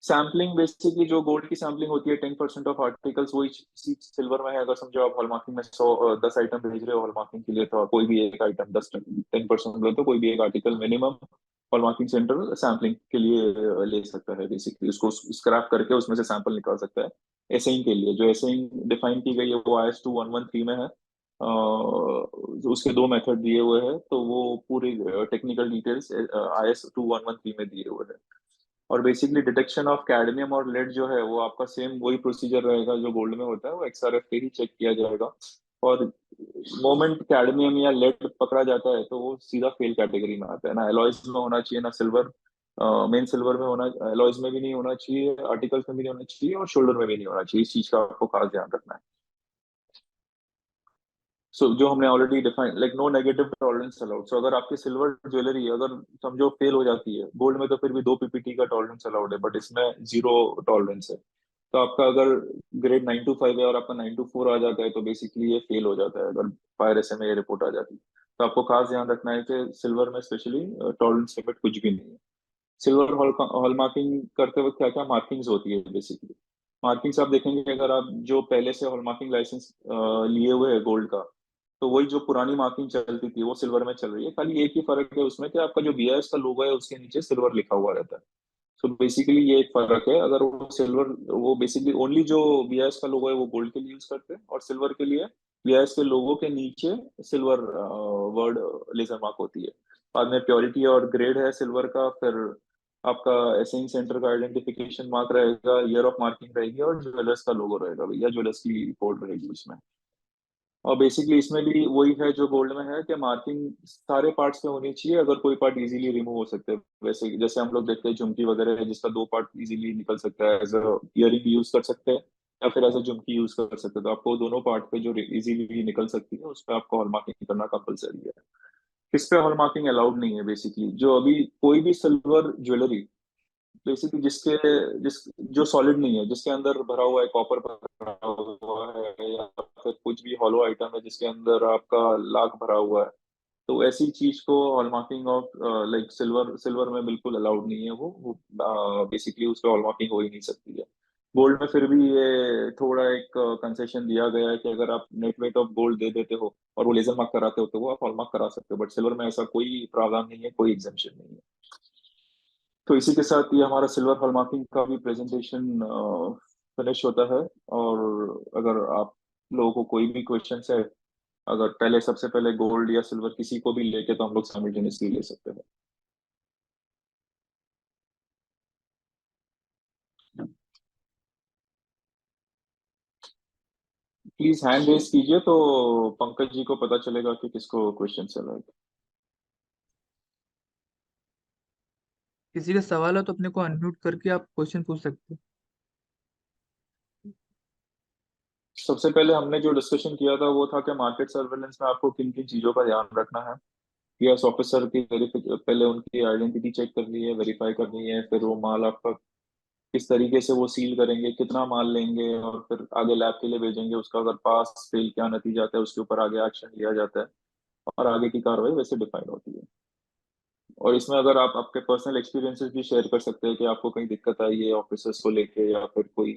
सैम्पलिंग, बेसिकली जो गोल्ड की सैम्पलिंग होती है 10% ऑफ आर्टिकल्स, वही सिल्वर में है। अगर समझो आप हॉलमार्किंग में 10 आइटम भेज रहे हो हॉलमार्किंग के लिए, तो कोई भी एक आइटम 10% लो, तो कोई भी एक article minimum hallmarking centre sampling के लिए ले सकता है। बेसिकली उसको स्क्रैप करके उसमें से सैंपल निकाल सकता है। एसेइंग के लिए जो एसेइंग डिफाइन की गई है वो IS 2113 में है। उसके 2 मेथड दिए हुए हैं, तो वो पूरी टेक्निकल डिटेल्स IS 2113 में दिए हुए हैं। और बेसिकली डिटेक्शन ऑफ कैडमियम और लेड जो है वो आपका सेम वही प्रोसीजर रहेगा जो गोल्ड में होता है, वो XRF पे ही चेक किया जाएगा। और मोमेंट कैडमियम या लेड पकड़ा जाता है तो वो सीधा फेल कैटेगरी में आता है, ना एलॉयज में होना चाहिए ना सिल्वर, मेन सिल्वर में होना, एलॉयज में भी नहीं होना चाहिए, आर्टिकल्स में भी नहीं होना चाहिए, और शोल्डर में भी नहीं होना चाहिए। इस चीज का आपको खास ध्यान रखना है। सो जो हमने already define, like no negative tolerance allowed. So अगर आपकी सिल्वर ज्वेलरी अगर समझो फेल हो जाती है, गोल्ड में तो फिर भी 2 PPT का टॉलरेंस अलाउड है, बट इसमें जीरो टॉलरेंस है। तो आपका अगर ग्रेड 9 to 5 है और आपका 9 to 4 आ जाता है तो बेसिकली ये फेल हो जाता है अगर फायर एसएमए रिपोर्ट आ जाती है। तो आपको खास ध्यान रखना है कि सिल्वर में स्पेशली टॉलरेंस लिमिट कुछ भी नहीं है। सिल्वर हॉल मार्किंग करते वक्त क्या क्या मार्किंग्स होती है बेसिकली। मार्किंग्स आप देखेंगे कि अगर आप जो पहले से हॉल मार्किंग लाइसेंस लिए हुए हैं गोल्ड का, तो वही जो पुरानी मार्किंग चलती थी वो सिल्वर में चल रही है। खाली एक ही फर्क है उसमें कि आपका जो बीआईएस का लोगो है उसके नीचे सिल्वर लिखा हुआ रहता है। सो बेसिकली ये एक फर्क है। अगर वो सिल्वर, वो बेसिकली ओनली जो बीआईएस का लोगो है वो गोल्ड के लिए यूज करते हैं, और सिल्वर के लिए बीआईएस के लोगो के नीचे सिल्वर वर्ड लेजर मार्क होती है। बाद में प्योरिटी और ग्रेड है सिल्वर का, फिर आपका एसेंग सेंटर का आइडेंटिफिकेशन मार्क रहेगा, ईयर ऑफ मार्किंग रहेगी, और ज्वेलर्स का लोगो रहेगा भैया, ज्वेलर्स की कोड रहेगी उसमें। और बेसिकली इसमें भी वही है जो गोल्ड में है कि मार्किंग सारे पार्ट्स पे होनी चाहिए, अगर कोई पार्ट इजीली रिमूव हो सकते हैं। वैसे जैसे हम लोग देखते हैं झुमकी वगैरह है जिसका 2 पार्ट इजीली निकल सकता है, एज अ इयरिंग यूज कर सकते हैं या फिर एज अ झुमकी यूज कर सकते हैं। तो आपको दोनों पार्ट पे जो इजीली निकल सकती है उस पर आपको हॉल मार्किंग करना कंपलसरी है। किस पे हॉल मार्किंग अलाउड नहीं है बेसिकली, जो अभी कोई भी सिल्वर ज्वेलरी बेसिकली जिसके जिस जो सॉलिड नहीं है, जिसके अंदर भरा हुआ है, कॉपर भरा हुआ है या फिर कुछ भी हॉलो आइटम है जिसके अंदर आपका लाख भरा हुआ है, तो ऐसी चीज को hallmarking of like silver silver में बिल्कुल अलाउड नहीं है। वो बेसिकली उस पर हॉलमार्किंग हो ही नहीं सकती है। गोल्ड में फिर भी ये थोड़ा एक कंसेशन दिया गया है कि अगर आप नेट वेट ऑफ गोल्ड दे देते हो और वो लेजर मार्क कराते हो तो वो आप हॉलमार्क करा सकते हो, बट सिल्वर में ऐसा कोई प्रावधान नहीं है, कोई एग्जेम्पशन नहीं है। तो इसी के साथ ये हमारा सिल्वर हॉलमार्किंग का भी प्रेजेंटेशन फिनिश होता है। और अगर आप लोगों को कोई भी क्वेश्चन है, अगर पहले सबसे पहले गोल्ड या सिल्वर किसी को भी लेके, तो हम लोग साइमल्टेनियसली ले सकते हैं। प्लीज हैंड रेस कीजिए तो पंकज जी को पता चलेगा कि किसको क्वेश्चन चल रहा है। किसी का सवाल हो तो अपने को अनम्यूट करके आप क्वेश्चन पूछ सकते हैं। सबसे पहले हमने जो डिस्कशन किया था वो था कि मार्केट सर्वेलेंस में आपको किन किन चीजों का ध्यान रखना है। पीएस ऑफिसर की पहले उनकी आइडेंटिटी चेक करनी है, वेरीफाई करनी है, फिर वो माल आपका किस तरीके से वो सील करेंगे, कितना माल लेंगे, और फिर आगे लैब के लिए भेजेंगे। उसका अगर पास फेल क्या नतीजा आता है उसके ऊपर आगे एक्शन लिया जाता है, और आगे की कार्रवाई वैसे डिफाइन होती है। और इसमें अगर आप आपके पर्सनल एक्सपीरियंसेस भी शेयर कर सकते हैं कि आपको कहीं दिक्कत आई है ऑफिसर्स को लेके या फिर कोई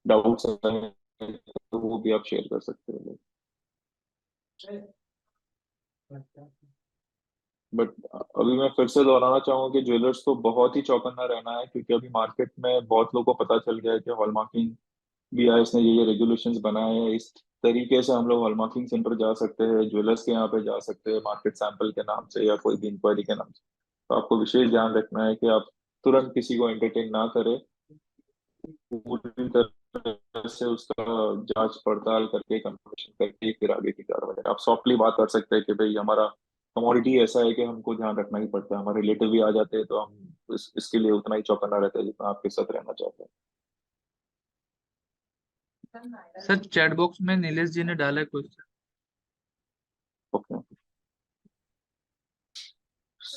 डाउट्स है, तो वो भी आप शेयर कर सकते हैं। बट अभी मैं फिर से दोहराना चाहूंगा कि ज्वेलर्स को बहुत ही चौकन्ना रहना है, क्योंकि अभी मार्केट में बहुत लोगों को पता चल गया है कि हॉलमार्किंग बीआईएस ने ये रेगुलेशंस बनाए हैं। इस तरीके से हम लोग हॉलमार्किंग सेंटर जा सकते हैं, ज्वेलर्स के यहाँ पे जा सकते हैं मार्केट सैंपल के नाम से या कोई भी इंक्वायरी के नाम से। तो आपको विशेष ध्यान रखना है कि आप तुरंत किसी को एंटरटेन ना करें, पूरी तरह से उसका जांच पड़ताल करके कंफर्मेशन करके फिर आगे की कार्रवाई। आप सॉफ्टली बात कर सकते हैं कि भाई हमारा कमोडिटी ऐसा है कि हमको ध्यान रखना ही पड़ता है, हमारे रिलेटिव भी आ जाते हैं तो हम इसके लिए उतना ही चौकन्ना रहता है जितना आपके साथ रहना चाहते हैं। सर चैट बॉक्स में नीलेश जी ने डाला है question. Okay.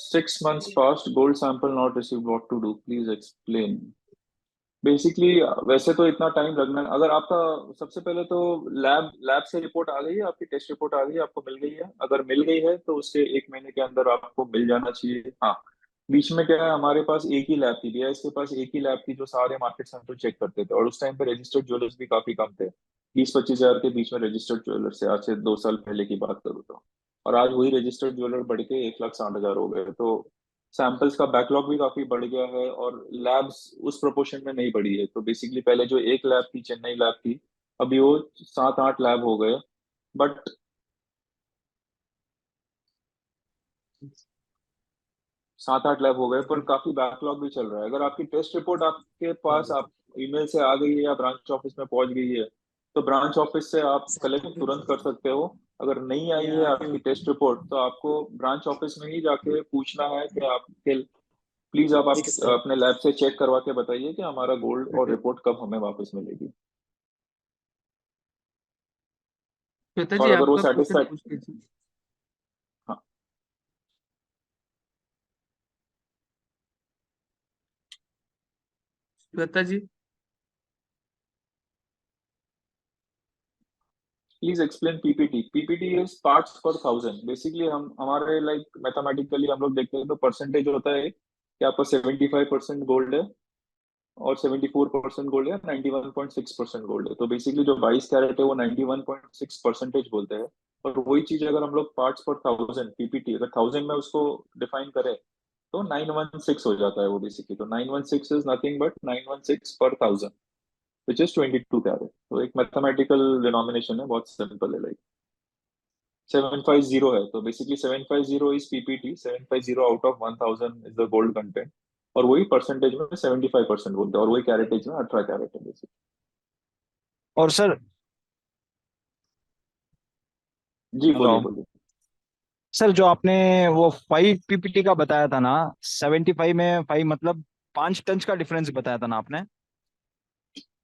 6 months past, gold sample not received, what to do, please explain। Basically वैसे तो इतना टाइम लगना, अगर आपका सबसे पहले तो लैब लैब से रिपोर्ट आ गई है, आपकी टेस्ट रिपोर्ट आ गई है, आपको मिल गई है। अगर मिल गई है तो उसके 1 महीने के अंदर आपको मिल जाना चाहिए। हाँ, बीच में क्या है, हमारे पास एक ही लैब थी, बीआईएस के पास एक ही लैब थी जो सारे मार्केट सैंपल चेक करते थे, और उस टाइम पे रजिस्टर्ड ज्वेलर्स भी काफी कम थे। 20-25 हजार के बीच में रजिस्टर्ड ज्वेलर्स थे, आज से 2 साल पहले की बात करूँ तो। और आज वही रजिस्टर्ड ज्वेलर बढ़ के 1,60,000 हो गए। तो सैंपल्स का बैकलॉग भी काफी बढ़ गया है, और लैब्स उस प्रोपोर्शन में नहीं बढ़ी है। तो बेसिकली पहले जो एक लैब थी, चेन्नई लैब थी, अभी वो 7-8 लैब हो गए। बट 7-8 लैब हो गए, पर काफी बैकलॉग भी चल रहा है। अगर आपकी टेस्ट रिपोर्ट आपके पास आप ईमेल से आ गई है या ब्रांच ऑफिस में पहुंच गई है, तो ब्रांच ऑफिस से आप कलेक्ट तुरंत कर सकते हो। अगर नहीं आई है आपकी टेस्ट रिपोर्ट तो आपको ब्रांच ऑफिस में ही जाके पूछना है कि आपके, प्लीज आप अपने लैब से चेक करवा के बताइए कि हमारा गोल्ड और रिपोर्ट कब हमें वापस मिलेगी। श्वेता जी और अगर वो आपका क्वेश्चन सेटिस्फाइड, पूछ लीजिए। हाँ, Shweta ji. Please explain PPT. PPT is parts per thousand. Basically हम हमारे लाइक मैथमेटिकली हम लोग देखते हैं तो परसेंटेज होता है कि आपका 75% गोल्ड है और 74% गोल्ड है, 91.6% गोल्ड है। तो बेसिकली जो 22 कैरेट है वो 91.6% बोलते हैं। और वही चीज अगर हम लोग पार्ट्स पर थाउजेंड पीपीटी अगर थाउजेंड में उसको डिफाइन करें तो 916 हो जाता है वो बेसिकली। तो 916 इज नथिंग बट 916 पर थाउजेंड विच इज 22 कैरेट। तो एक मैथमेटिकल डिनोमिनेशन है, बहुत सिंपल है। लाइक 750 है तो basically 750 is PPT. 750 out of 1000 is the gold content. और वही परसेंटेज में 75% बोलते हैं और वही कैरेटेज में 18 कैरेट है बेसिकली। और सर, जी हेलो बोलिए बोलिए। सर, जो आपने वो 5 पीपीटी का बताया था ना, 75 में 5 मतलब 5 टन का डिफरेंस बताया था ना आपने।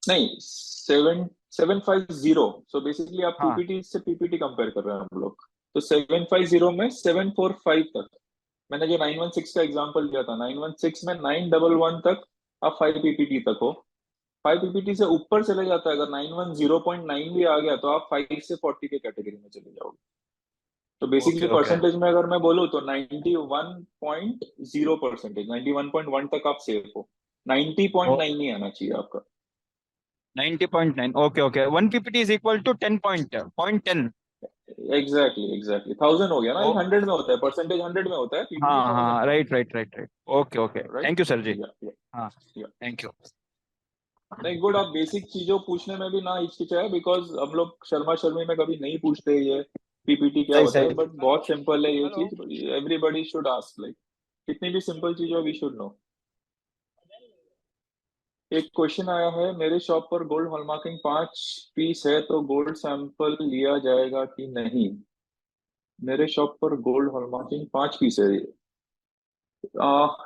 नहीं, 750। सो बेसिकली आप हाँ। पीपीटी से पीपीटी कंपेयर कर रहे हैं हम लोग। तो 750 में 745 तक। मैंने जो 916 का एग्जांपल दिया था, 916 में 911 तक आप 5 पीपीटी तक हो। 5 पीपीटी से ऊपर चले जाता है, अगर 910.9 भी आ गया तो आप 5 से 40 के कैटेगरी में चले जाओगे। तो बेसिकली ओके ओके परसेंटेज में अगर मैं बोलूँ तो 91.0%, 91.1 तक आप सेफ हो। 90.9 नहीं आना चाहिए आपका। 90.9। Okay okay, 1 PPT is equal to 10 point 10। Exactly exactly 1000 हो गया ना, ओ, ये 100 में होता है, परसेंटेज 100 में होता है, पीपीटी हाँ 1000 हाँ, में राइट होता right right right. Okay okay, है। राइट। थैंक यू सर जी। या या हाँ, या थैंक यू। नहीं, गुड। आप बेसिक चीजों पूछने में भी ना हिचकिचाए, बिकॉज हम लोग शर्मा शर्मी में कभी नहीं पूछते ये पीपीटी क्या सही होता है, सही। बट बहुत सिंपल है ये हेलो। चीज। एवरीबॉडी शुड आस्क, लाइक कितनी भी सिंपल चीज हो वी शुड नो। एक क्वेश्चन आया है, मेरे शॉप पर गोल्ड हॉलमार्किंग 5 पीस है तो गोल्ड सैंपल लिया जाएगा कि नहीं। मेरे शॉप पर गोल्ड हॉलमार्किंग 5 पीस है।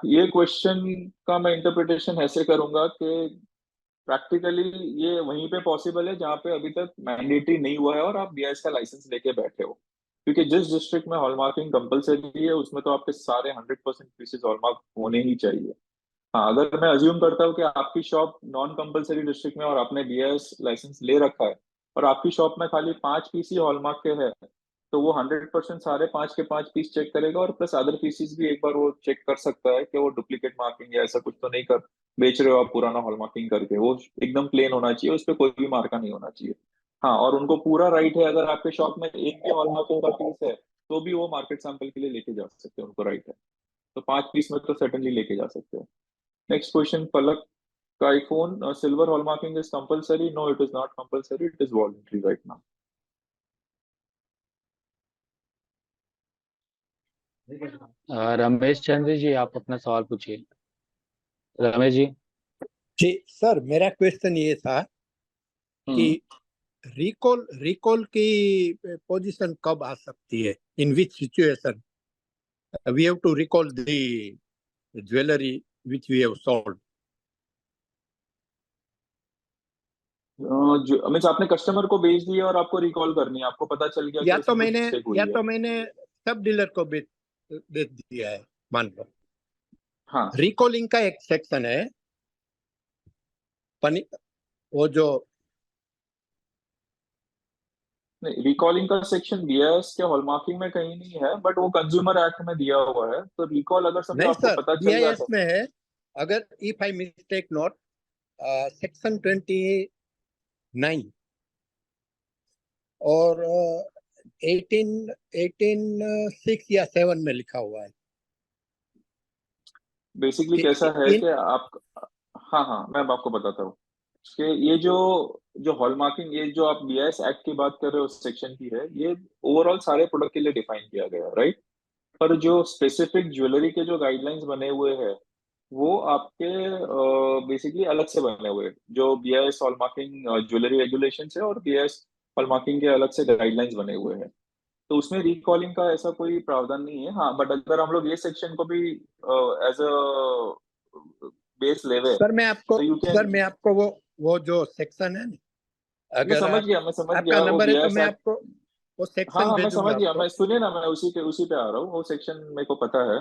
ये क्वेश्चन का मैं इंटरप्रिटेशन ऐसे करूंगा कि प्रैक्टिकली ये वहीं पे पॉसिबल है जहाँ पे अभी तक मैंडेटरी नहीं हुआ है और आप बीआईएस का लाइसेंस लेके बैठे हो। क्योंकि जिस डिस्ट्रिक्ट में हॉलमार्किंग कंपलसरी है उसमें तो आपके सारे 100% पीसेज हॉलमार्क होने ही चाहिए। हाँ, अगर मैं अज्यूम करता हूँ कि आपकी शॉप नॉन कंपलसरी डिस्ट्रिक्ट में और आपने बीआईएस लाइसेंस ले रखा है और आपकी शॉप में खाली 5 पीस ही हॉलमार्क के है, तो वो 100% सारे 5 के 5 पीस चेक करेगा और प्लस अदर पीसीस भी एक बार वो चेक कर सकता है कि वो डुप्लीकेट मार्किंग या ऐसा कुछ तो नहीं कर बेच रहे हो आप पुराना हॉल मार्किंग करके। वो एकदम प्लेन होना चाहिए, उस पर कोई भी मार्का नहीं होना चाहिए। हाँ, और उनको पूरा राइट है, अगर आपके शॉप में एक भी हॉल मार्किंग का पीस है तो भी वो मार्केट सैंपल के लिए लेके जा सकते हैं, उनको राइट है। तो 5 पीस में तो सर्टेनली लेके जा सकते हैं। नेक्स्ट क्वेश्चन, पलक का iPhone silver hallmarking is compulsory? No, it is not compulsory, it is voluntary right now. Ramesh Chandra ji, आप अपना सवाल पूछिए। रमेश जी। जी सर, मेरा क्वेश्चन ये था कि रिकॉल रिकॉल की पोजीशन कब आ सकती है, in which situation we have to recall the jewellery which we have sold. जो मीन्स आपने कस्टमर को बेच दिया और आपको रिकॉल करनी है, आपको पता चल गया कि उसमें कुछ मिस्टेक हुई है। सब डीलर को बेच बेच दिया है, मान लो। हाँ, रिकॉलिंग का एक सेक्शन है, वो जो नहीं, रिकॉलिंग का सेक्शन बीआईएस के हॉलमार्किंग में कहीं नहीं है, बट वो कंज्यूमर एक्ट में दिया हुआ है। तो रिकॉल अगर समझो नहीं आपको सर, पता चल बीआईएस जाता में है। अगर if I mistake not, section 29 और 18 6 या 7 में लिखा हुआ है बेसिकली कि कैसा है इन कि आप, हाँ हाँ मैं अब आपको बताता हूँ कि ये जो जो हॉलमार्किंग, ये जो आप बीआईएस एक्ट की बात कर रहे हो उस सेक्शन की है, ये ओवरऑल सारे प्रोडक्ट के लिए डिफाइन किया गया है, राइट। पर जो स्पेसिफिक ज्वेलरी के जो गाइडलाइंस बने हुए हैं वो आपके बेसिकली अलग से बने हुए हैं। जो बीआईएस हॉलमार्किंग ज्वेलरी रेगुलेशन है और बीआईएस हॉलमार्किंग के अलग से गाइडलाइंस बने हुए हैं। तो उसमें रिकॉलिंग का ऐसा कोई प्रावधान नहीं है। हाँ, बट अगर हम लोग ये सेक्शन को भी एज अ बेस लेवे सर मैं आपको तो यू सर कैन। मैं आपको वो जो सेक्शन है ना, मैं अगर समझ गया, मैं समझ आपका गया वो नंबर है तो बीआईएस मैं एक्ट। आपको वो हाँ सेक्शन हाँ मैं समझ भेजूंगा गया, आपको। मैं सुनिए ना, मैं उसी पे आ रहा हूँ। वो सेक्शन मेरे को पता है।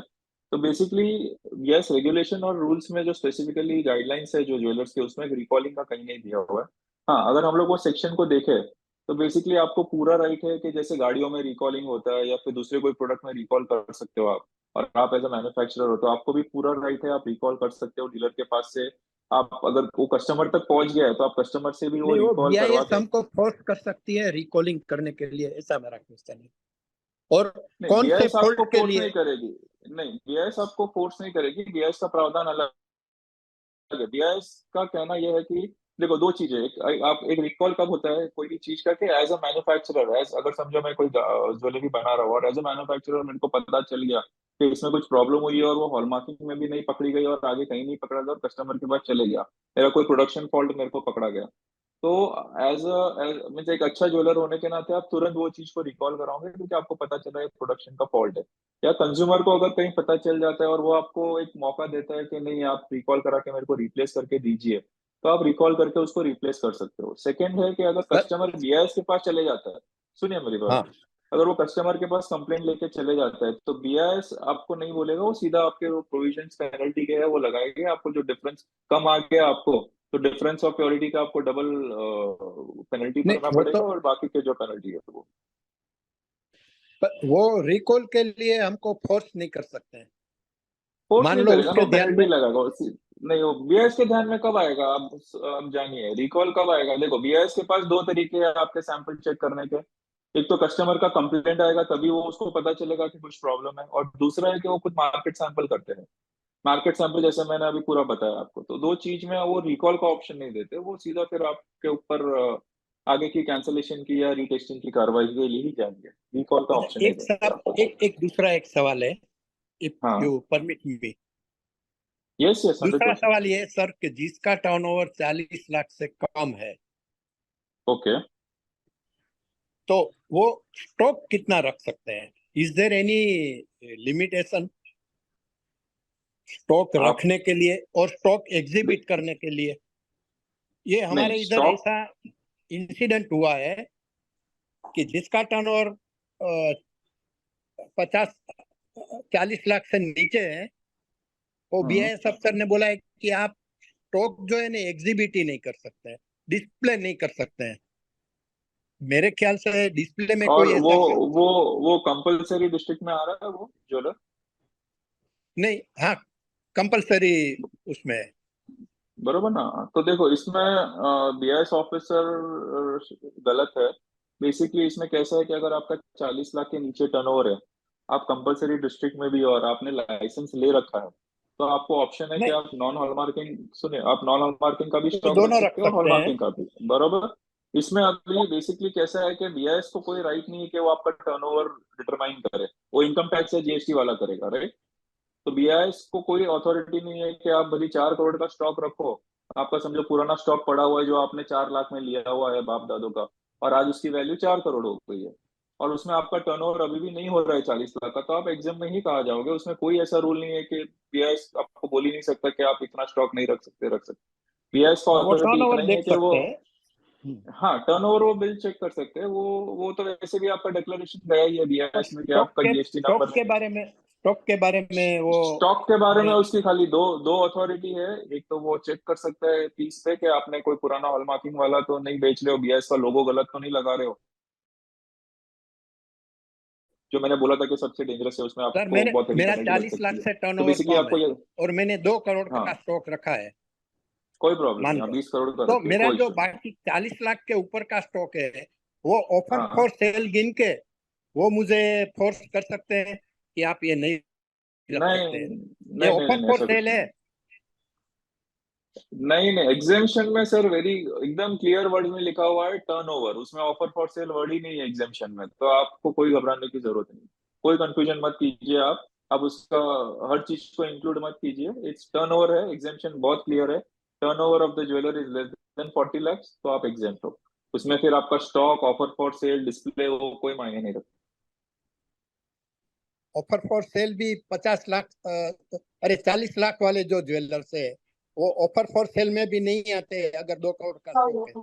तो बेसिकली यस, रेगुलेशन और रूल्स में जो स्पेसिफिकली गाइडलाइंस है जो ज्वेलर्स के, उसमें रिकॉलिंग का कहीं नहीं दिया हुआ है। हाँ, अगर हम लोग वो सेक्शन को देखें तो बेसिकली आपको पूरा राइट है कि जैसे गाड़ियों में रिकॉलिंग होता है या फिर दूसरे कोई प्रोडक्ट में रिकॉल कर सकते हो आप, और आप एज अ मैन्युफैक्चरर हो तो आपको भी पूरा राइट है, आप रिकॉल कर सकते हो डीलर के पास से। आप अगर वो कस्टमर तक पहुंच गया है तो आप कस्टमर से भी वो नहीं, वो रिकॉल करवा BIS के। हमको फोर्स कर सकती है रिकॉलिंग करने के लिए, ऐसा मेरा क्वेश्चन है। और नहीं, कौन से बीआईएस आपको फॉल्ट के फोर्स लिए? नहीं करेगी। नहीं, बीआईएस आपको फोर्स नहीं करेगी, बीआईएस का प्रावधान अलग है। बीआईएस का कहना यह है कि देखो दो चीजें, आप एक रिकॉल कब होता है कोई भी चीज का कि एज अ मैन्युफैक्चरर, एज अगर समझो मैं कोई ज्वेलरी बना रहा हूँ और एज अ मैन्युफैक्चरर मेरे को पता चल गया कि इसमें कुछ प्रॉब्लम हुई है और वो हॉलमार्किंग में भी नहीं पकड़ी गई और आगे कहीं नहीं पकड़ा गया और कस्टमर के पास चले गया, मेरा कोई प्रोडक्शन फॉल्ट मेरे को पकड़ा गया, तो एज मीन्स एक अच्छा ज्वेलर होने के नाते आप तुरंत वो चीज को रिकॉल कराओगे क्योंकि आपको पता चला है प्रोडक्शन का फॉल्ट है। या कंज्यूमर को अगर कहीं पता चल जाता है और वो आपको एक मौका देता है कि नहीं आप रिकॉल करा के मेरे को रिप्लेस करके दीजिए, तो आप रिकॉल करके उसको रिप्लेस कर सकते हो। सेकंड है कि अगर सर, कस्टमर बीआईएस के पास चले जाता है, सुनिए मेरी बात, हाँ, अगर वो कस्टमर के पास कंप्लेंट लेके चले जाता है तो बीआईएस आपको नहीं बोलेगा, वो सीधा आपके वो प्रोविजंस पेनल्टी के है वो लगाएंगे, आपको जो डिफरेंस कम आ गया आपको तो डिफरेंस ऑफ प्योरिटी का आपको डबल पेनल्टी नहीं भरना वो पड़ेगा तो, और बाकी के जो पेनल्टी है वो। पर वो रिकॉल के लिए हमको फोर्स नहीं कर सकते हैं। फोर्स मान नहीं लो करेगा ना, उसके वो ध्यान पेनल्टी में, लगाएगा नहीं, वो बीआईएस के ध्यान में कब आएगा आप जानिए, रिकॉल कब आएगा। देखो बीआईएस के पास दो तरीके हैं आपके सैंपल चेक करने के, एक तो कस्टमर का कंप्लेंट आएगा तभी वो उसको पता चलेगा कि कुछ प्रॉब्लम है, और दूसरा है कि वो खुद मार्केट सैंपल करते हैं। मार्केट सैंपल जैसे मैंने अभी पूरा बताया आपको, तो दो चीज में वो रिकॉल का ऑप्शन नहीं देते, वो सीधा फिर आपके ऊपर आगे की कैंसलेशन की या रीटेस्टिंग की कार्रवाई के लिए ही जाएंगे, रिकॉल का ऑप्शन नहीं एक देंगे सब आपको। एक दूसरा एक सवाल है, इफ हाँ, you permit me. Yes yes, दूसरा 100%। सवाल ये है सर कि जिसका टर्नओवर 40 लाख से कम है, ओके, तो वो स्टॉक कितना रख सकते हैं? Is there any limitation stock आप रखने के लिए और स्टॉक एग्जिबिट करने के लिए? ये नहीं हमारे इधर स्टॉक, ऐसा इंसिडेंट हुआ है कि जिसका टर्नओवर 50-40 लाख से नीचे है, वो BIS अफसर ने बोला है कि आप स्टॉक जो है ना एग्जिबिट ही नहीं कर सकते हैं, डिस्प्ले नहीं कर सकते हैं। मेरे ख्याल से डिस्प्ले में और कोई वो ऐसा वो वो कंपलसरी डिस्ट्रिक्ट में आ रहा है वो ज्वेलर। नहीं, हाँ, कंपलसरी उसमें है। बरोबर ना, तो देखो इसमें बीआईएस ऑफिसर गलत है। बेसिकली इसमें कैसा है कि अगर आपका 40 लाख के नीचे टर्नओवर है, आप कंपलसरी डिस्ट्रिक्ट में भी और आपने लाइसेंस ले रखा है, तो आपको ऑप्शन है कि नहीं, आप नॉन हॉलमार्किंग, सुनिए, आप नॉन हॉलमार्किंग का भी तो स्टॉक रख दोनों रख सकते हो और सकते हैं। हॉलमार्किंग का भी। बरोबर, इसमें अभी बेसिकली कैसा है कि बीआईएस को कोई राइट नहीं है कि वो आपका टर्नओवर डिटरमाइन करे, वो इनकम टैक्स या जीएसटी वाला करेगा, राइट। तो बीआईएस को कोई अथॉरिटी नहीं है कि आप भली 4 करोड़ का स्टॉक रखो, आपका समझो पुराना स्टॉक पड़ा हुआ है जो आपने 4 लाख में लिया हुआ है बाप दादों का, और आज उसकी वैल्यू 4 करोड़ हो गई है, और उसमें आपका टर्नओवर अभी भी नहीं हो रहा है 40 लाख का, तो आप एग्जाम में ही कहा जाओगे। उसमें कोई ऐसा रूल नहीं है कि बीआईएस आपको बोल ही नहीं सकता कि आप इतना स्टॉक नहीं रख सकते, रख सकते। बीआईएस का वो अथॉरिटी इतना टर्नओवर ही है देख कि वो, सकते हैं। हाँ, टर्नओवर वो बिल चेक कर सकते हैं, वो तो वैसे भी आपका डिक्लेरेशन गया ही है और बीआईएस में कि आपका जीएसटी नंबर। स्टॉक के बारे में वो स्टॉक के बारे में नहीं। उसकी खाली दो दो अथॉरिटी है, एक तो वो चेक कर सकता है पीस पे कि आपने कोई पुराना हॉलमार्किंग वाला तो नहीं बेच रहे हो, बीआईएस का लोगो गलत तो नहीं लगा रहे हो, जो मैंने बोला था कि सबसे डेंजरस है उसमें सर, आपको बहुत हेवी मेरा पेनल्टी लग 40 लाख सकती है। से तो टर्नओवर बेसिकली कम आपको है ये, और मैंने 2 करोड़ का हाँ, स्टॉक रखा है, कोई प्रॉब्लम मान नहीं, आप लो। 20 करोड़ का तो रखिए, मेरा कोई जो इशू नहीं। बाकी 40 लाख के ऊपर का स्टॉक है, वो ऑफर हाँ, फॉर सेल गिन के वो मुझे फोर्स कर सकते हैं कि आप ये नहीं रख नहीं सकते हैं? ये नहीं नहीं ऑफर नहीं, फॉर ऐसा कुछ सेल नहीं है। है। नहीं नहीं, एग्जेम्पशन में सर वेरी एकदम क्लियर वर्ड में लिखा हुआ है टर्नओवर, उसमें ऑफर फॉर सेल वर्ड ही नहीं है एग्जेम्पशन में, तो आपको कोई घबराने की जरूरत नहीं, कोई कंफ्यूजन मत कीजिए आप उसका हर चीज को इंक्लूड मत कीजिए, इट्स टर्नओवर है, एग्जेम्पशन बहुत क्लियर है, turnover of the jeweller is less than 40 lakh, तो आप एग्जेम्प्ट हो। उसमें फिर आपका stock, offer for sale, display, वो कोई मायने नहीं रखता। ऑफर फॉर सेल भी 50 लाख, अरे 40 लाख वाले जो ज्वेलर्स है वो ऑफर फॉर सेल में भी नहीं आते अगर 2 करोड़ का स्टॉक है।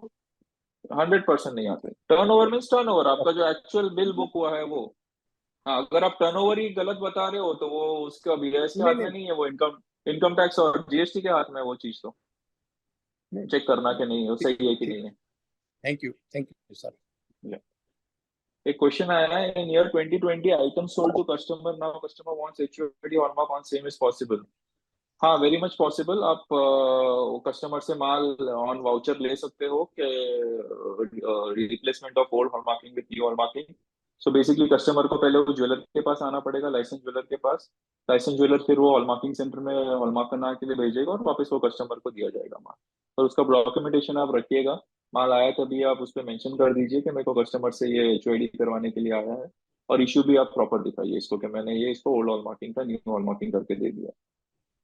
100% नहीं आते, टर्नओवर मीन्स टर्नओवर, आपका जो एक्चुअल बिल बुक हुआ है वो। हाँ, अगर आप टर्नओवर ही गलत बता रहे हो तो वो उसका बीआईएस के नहीं हाथ में नहीं नहीं है, वो इनकम इनकम टैक्स और जीएसटी के हाथ में है वो चीज, तो नहीं, चेक करना कि नहीं है, वो ठीक सही है कि ठीक, नहीं है। Thank you sir. एक क्वेश्चन आया है, in year 2020 item sold to customer, now customer wants HUID hallmark on same is possible? हाँ, वेरी मच पॉसिबल। आप कस्टमर से माल ऑन वाउचर ले सकते हो कि replacement of old hallmarking with new hallmarking. So basically customer को पहले वो ज्वेलर के पास आना पड़ेगा, लाइसेंस ज्वेलर के पास। लाइसेंस ज्वेलर फिर वो हॉलमार्किंग सेंटर में हॉलमार्क करना के लिए भेजेगा और वापस वो कस्टमर को दिया जाएगा माल। और उसका डॉक्यूमेंटेशन आप रखिएगा, माल आया तभी आप उस पर मेंशन कर दीजिए कि मेरे को कस्टमर से ये HUID करवाने के लिए आया है, और इश्यू भी आप प्रॉपर दिखाइए इसको कि मैंने ये इसको ओल्ड हॉलमार्किंग का न्यू हॉलमार्किंग करके दे दिया।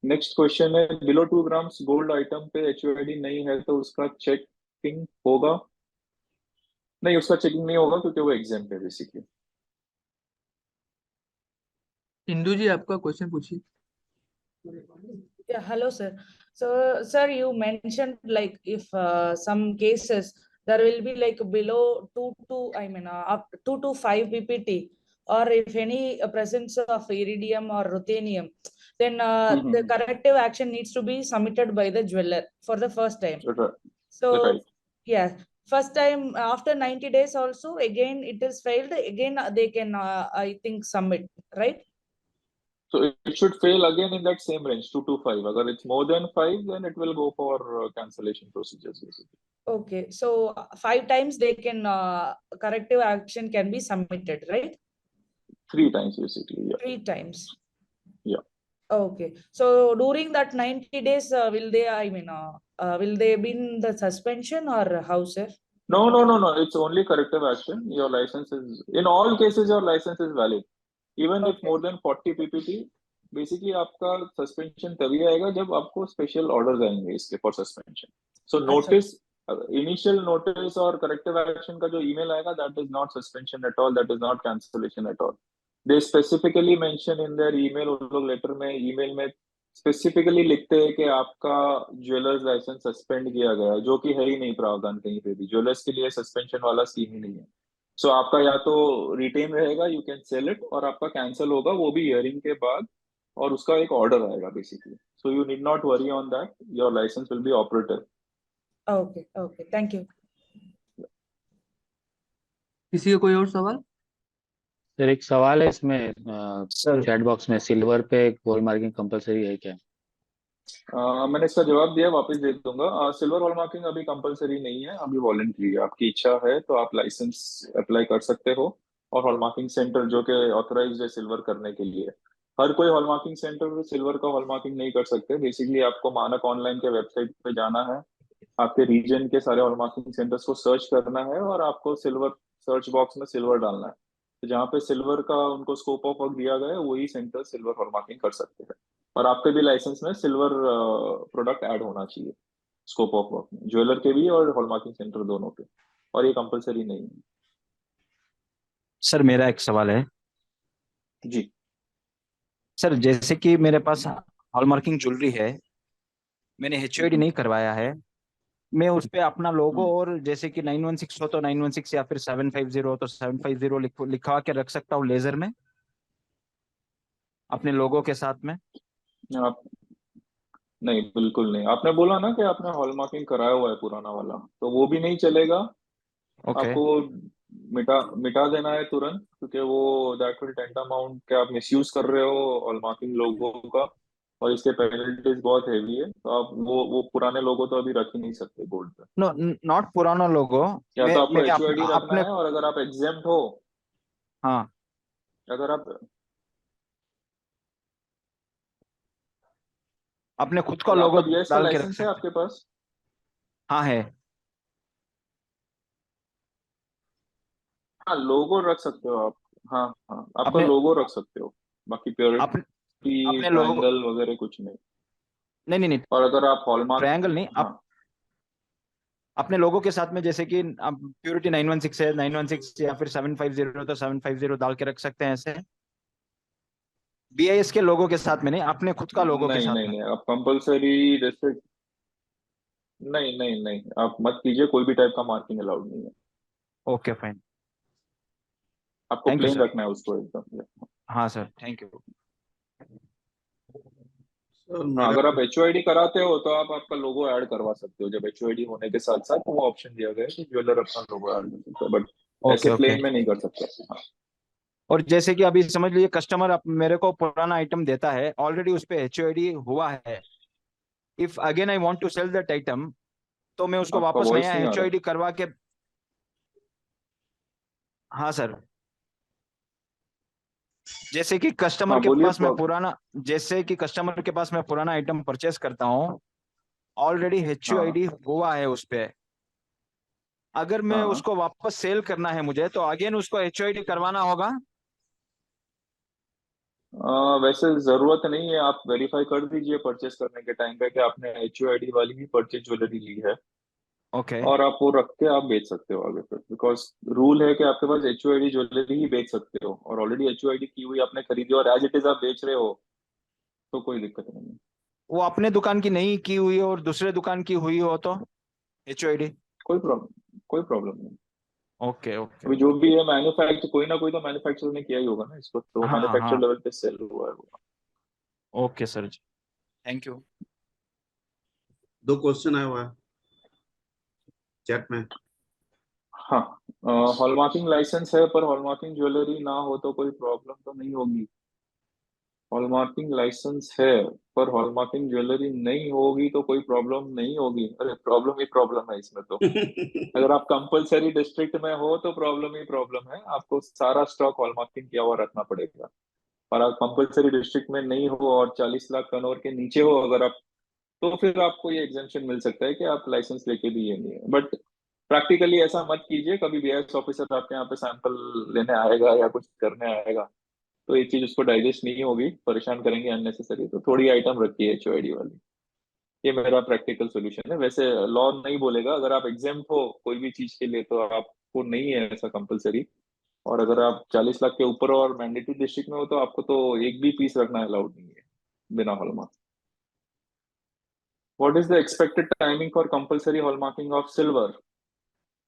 नेक्स्ट क्वेश्चन है, बिलो 2 ग्राम्स गोल्ड आइटम पे HUID नहीं है तो उसका चेकिंग होगा? नहीं, उसका चेकिंग नहीं होगा क्योंकि वो एग्जाम्प्ट है बेसिकली। इंदू जी आपका क्वेश्चन पूछिए। Yeah, hello, sir. So, sir, you mentioned like if some cases there will be like below 2 to 5 PPT, or if any presence of iridium or ruthenium, then the corrective action needs to be submitted by the jeweler for the first time. So, Right. yeah, first time after 90 days also, again it is failed, again they can, I think, submit, right? So it should fail again in that same range, 2 to 5. Agar it's more than 5, then it will go for cancellation procedures basically. Okay, so 5 times they can, corrective action can be submitted, right? 3 times basically, yeah. 3 times. Yeah. Okay, so during that 90 days, will they, I mean, will they be in the suspension or how, sir? No. It's only corrective action. Your license is, in all cases, your license is valid. Even if Okay. more than 40 PPT, basically आपका suspension तभी आएगा जब आपको special orders आएंगे इसके for suspension. So notice, initial notice और corrective action का जो ईमेल आएगा, that is not suspension at all, that is not cancellation at all. They specifically mention in their email, उन लोग लेटर में, ईमेल में स्पेसिफिकली लिखते हैं कि आपका ज्वेलर्स लाइसेंस सस्पेंड किया गया, जो कि है ही नहीं प्रावधान कहीं पे भी। ज्वेलर्स के लिए सस्पेंशन वाला स्कीम ही नहीं है। सो आपका या तो रिटेन रहेगा, यू कैन सेल इट, और आपका कैंसिल होगा वो भी हियरिंग के बाद, और उसका एक ऑर्डर आएगा basically. So you need not worry on that, your licence will be operative. Okay, thank you. किसी का कोई और सवाल? सर एक सवाल है इसमें, सर चैट बॉक्स में, सिल्वर पे वॉल मार्किंग कंपलसरी है क्या? मैंने इसका जवाब दिया, वापस दे दूंगा। सिल्वर हॉल मार्किंग अभी कंपलसरी नहीं है, अभी वॉलंटरी है। आपकी इच्छा है तो आप लाइसेंस अप्लाई कर सकते हो, और हॉल मार्किंग सेंटर जो कि ऑथराइज्ड है सिल्वर करने के लिए, हर कोई हॉल मार्किंग सेंटर सिल्वर का हॉल मार्किंग नहीं कर सकते। बेसिकली आपको मानक ऑनलाइन के वेबसाइट पे जाना है, आपके रीजन के सारे हॉल मार्किंग सेंटर्स को सर्च करना है, और आपको सिल्वर सर्च बॉक्स में सिल्वर डालना है। तो जहाँ पे सिल्वर का उनको स्कोप ऑफ वर्क दिया गया है, वही सेंटर सिल्वर हॉल मार्किंग कर सकते हैं। और आपके भी लाइसेंस में सिल्वर प्रोडक्ट ऐड होना चाहिए स्कोप ऑफ वर्क में, ज्वेलर के भी और हॉल मार्किंग सेंटर दोनों के, और ये कंपलसरी नहीं है। सर मेरा एक सवाल है जी। सर, जैसे कि मेरे पास हॉलमार्किंग ज्वेलरी है, मैंने HUID नहीं करवाया है, मैं उस पे अपना लोगो और जैसे कि 916 हो तो 916 या फिर 750 हो तो 750 लिखवा के रख सकता हूँ लेजर में अपने लोगो के साथ में? आप नहीं, बिल्कुल नहीं। आपने बोला ना कि आपने हॉल मार्किंग कराया हुआ है पुराना वाला, तो वो भी नहीं चलेगा। ओके। आपको मिटा देना है तुरंत, क्योंकि वो दैट विल टेंटामाउंट के आप मिसयूज कर रहे हो हॉल मार्किंग लोगो का, और इसके पेनल्टीज बहुत हेवी है। तो आप वो पुराने लोगो तो अभी रख ही नहीं सकते गोल्ड पे। नो, नॉट पुराना लोगो। या तो आपको मैं HUID रखना अपने, है, और अगर आप एग्जेम्प्ट हो, हाँ, अगर आप अपने खुद का आपका लोगो BIS का डाल के रख लाइसेंस है सकते। आपके पास? हाँ है। हाँ, लोगो रख सकते हो आप। हाँ हाँ, आपका अपने लोगो रख सकते हो, बाकी अपने प्योरिटी अपने लोगो, ट्रायंगल वगैरह कुछ नहीं। नहीं, और अगर आप हॉलमार्क, ट्रायंगल नहीं, हाँ, अपने लोगों के साथ में जैसे कि प्योरिटी 916 है, 916 या फिर 750 तो 750 डाल के रख सकते हैं ऐसे। BIS के लोगों के साथ में नहीं, अपने खुद का लोगो के नहीं साथ नहीं में। नहीं, आप कंपलसरी जैसे, नहीं, आप मत कीजिए, कोई भी टाइप का मार्किंग अलाउड नहीं है। ओके फाइन, आपको थैंक यू प्लेन सर। रखना है उसको एकदम। हाँ सर, थैंक यू। हाँ, अगर आप HUID कराते हो तो आप आपका लोगो ऐड करवा सकते हो। जब HUID होने के साथ साथ वो ऑप्शन दिया गया है कि ज्वेलर अपना लोगो ऐड कर सकता है, बट ऐसे ओके ओके। प्लेन में नहीं कर सकते। हाँ और जैसे कि अभी समझ लीजिए कस्टमर अब मेरे को पुराना आइटम देता है, ऑलरेडी उस पे HOD हुआ है, if again I want to sell that item, तो मैं उसको आपका वापस वॉइस नया नहीं आ रहा। HOD करवा के। हाँ सर, जैसे कि कस्टमर हाँ के बोलिए। पास मैं पुराना जैसे कि कस्टमर के पास मैं पुराना आइटम परचेस करता हूँ, ऑलरेडी हाँ HOD हुआ है उस पे, अगर मैं हाँ। उसको वापस सेल करना है मुझे, तो अगेन उसको HOD करवाना होगा? वैसे जरूरत नहीं है, आप वेरीफाई कर दीजिए परचेस करने के टाइम पे कि आपने HUID वाली ही परचेज ज्वेलरी ली है, ओके और आप वो रख के आप बेच सकते हो आगे फिर, बिकॉज रूल है कि आपके पास HUID ज्वेलरी ही बेच सकते हो, और ऑलरेडी HUID की हुई आपने खरीदी और एज इट इज आप बेच रहे हो, तो कोई दिक्कत नहीं है। वो अपने दुकान की नहीं की हुई और दूसरे दुकान की हुई हो तो HOD? कोई प्रॉब्लम नहीं। ओके ओके अभी जो ओके। भी है मैन्युफैक्चर, कोई ना कोई तो मैन्युफैक्चर ने किया ही होगा ना इसको, तो हाँ मैन्युफैक्चर हाँ। लेवल पे सेल हुआ है वो। Okay sir ji, thank you. दो क्वेश्चन आया हुआ है चैट में। हाँ, हॉलमार्किंग लाइसेंस है पर हॉलमार्किंग ज्वेलरी ना हो तो कोई प्रॉब्लम तो नहीं होगी। हॉलमार्किंग लाइसेंस है पर हॉलमार्किंग ज्वेलरी नहीं होगी तो कोई प्रॉब्लम नहीं होगी? अरे प्रॉब्लम ही प्रॉब्लम है इसमें तो। अगर आप कंपलसरी डिस्ट्रिक्ट में हो तो प्रॉब्लम ही प्रॉब्लम है, आपको सारा स्टॉक हॉलमार्किंग किया हुआ रखना पड़ेगा। और आप कंपलसरी डिस्ट्रिक्ट में नहीं हो और 40 लाख टर्नओवर के नीचे हो अगर आप, तो फिर आपको ये एग्जेम्पशन मिल सकता है कि आप लाइसेंस लेके भी ये नहीं है। बट प्रैक्टिकली ऐसा मत कीजिए, कभी BIS ऑफिसर आपके यहाँ पे सैंपल लेने आएगा या कुछ करने आएगा तो ये चीज उसको डाइजेस्ट नहीं होगी, परेशान करेंगे अननेसेसरी, तो थोड़ी आइटम रखिए HOID वाली। ये मेरा प्रैक्टिकल सोल्यूशन है। वैसे लॉ नहीं बोलेगा, अगर आप एग्जाम्प्ट हो कोई भी चीज के लिए तो आपको नहीं है ऐसा कंपलसरी, और अगर आप 40 लाख के ऊपर हो और मैंडेटरी डिस्ट्रिक्ट में हो तो आपको तो एक भी पीस रखना अलाउड नहीं है बिना hallmark. What is the expected timing for compulsory hallmarking of silver?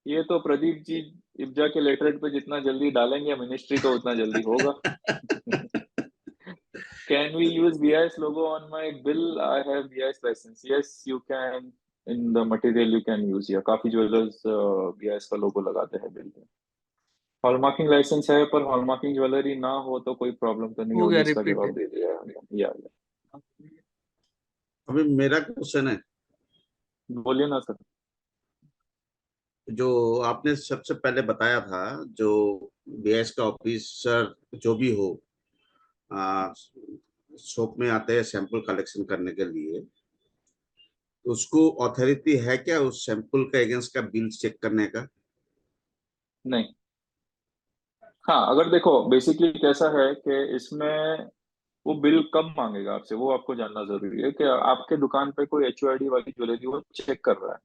ये तो प्रदीप जी इब्जा के लेटरेट पे जितना जल्दी डालेंगे मिनिस्ट्री तो उतना जल्दी होगा। Can we use BIS logo on my bill? I have BIS license. Yes, you can. In the material you can use. या काफी ज्वेलर्स BIS का लोगो लगाते हैं बिल पे। हॉलमार्किंग लाइसेंस है पर हॉलमार्किंग ज्वेलरी ना हो तो कोई प्रॉब्लम तो नहीं हो गया होगी, इसका रिपीट। जवाब दे दिया है। या अभी मेरा क्वेश्चन है, बोलिए ना सर। जो आपने सबसे पहले बताया था, जो BIS का ऑफिसर जो भी हो शॉप में आते हैं सैंपल कलेक्शन करने के लिए, तो उसको अथॉरिटी है क्या उस सैंपल का अगेंस्ट का बिल चेक करने का? नहीं। हाँ अगर देखो बेसिकली कैसा है कि इसमें वो बिल कब मांगेगा आपसे वो आपको जानना जरूरी है, कि आपके दुकान पे कोई HOID वाली ज्वेलरी वो चेक कर रहा है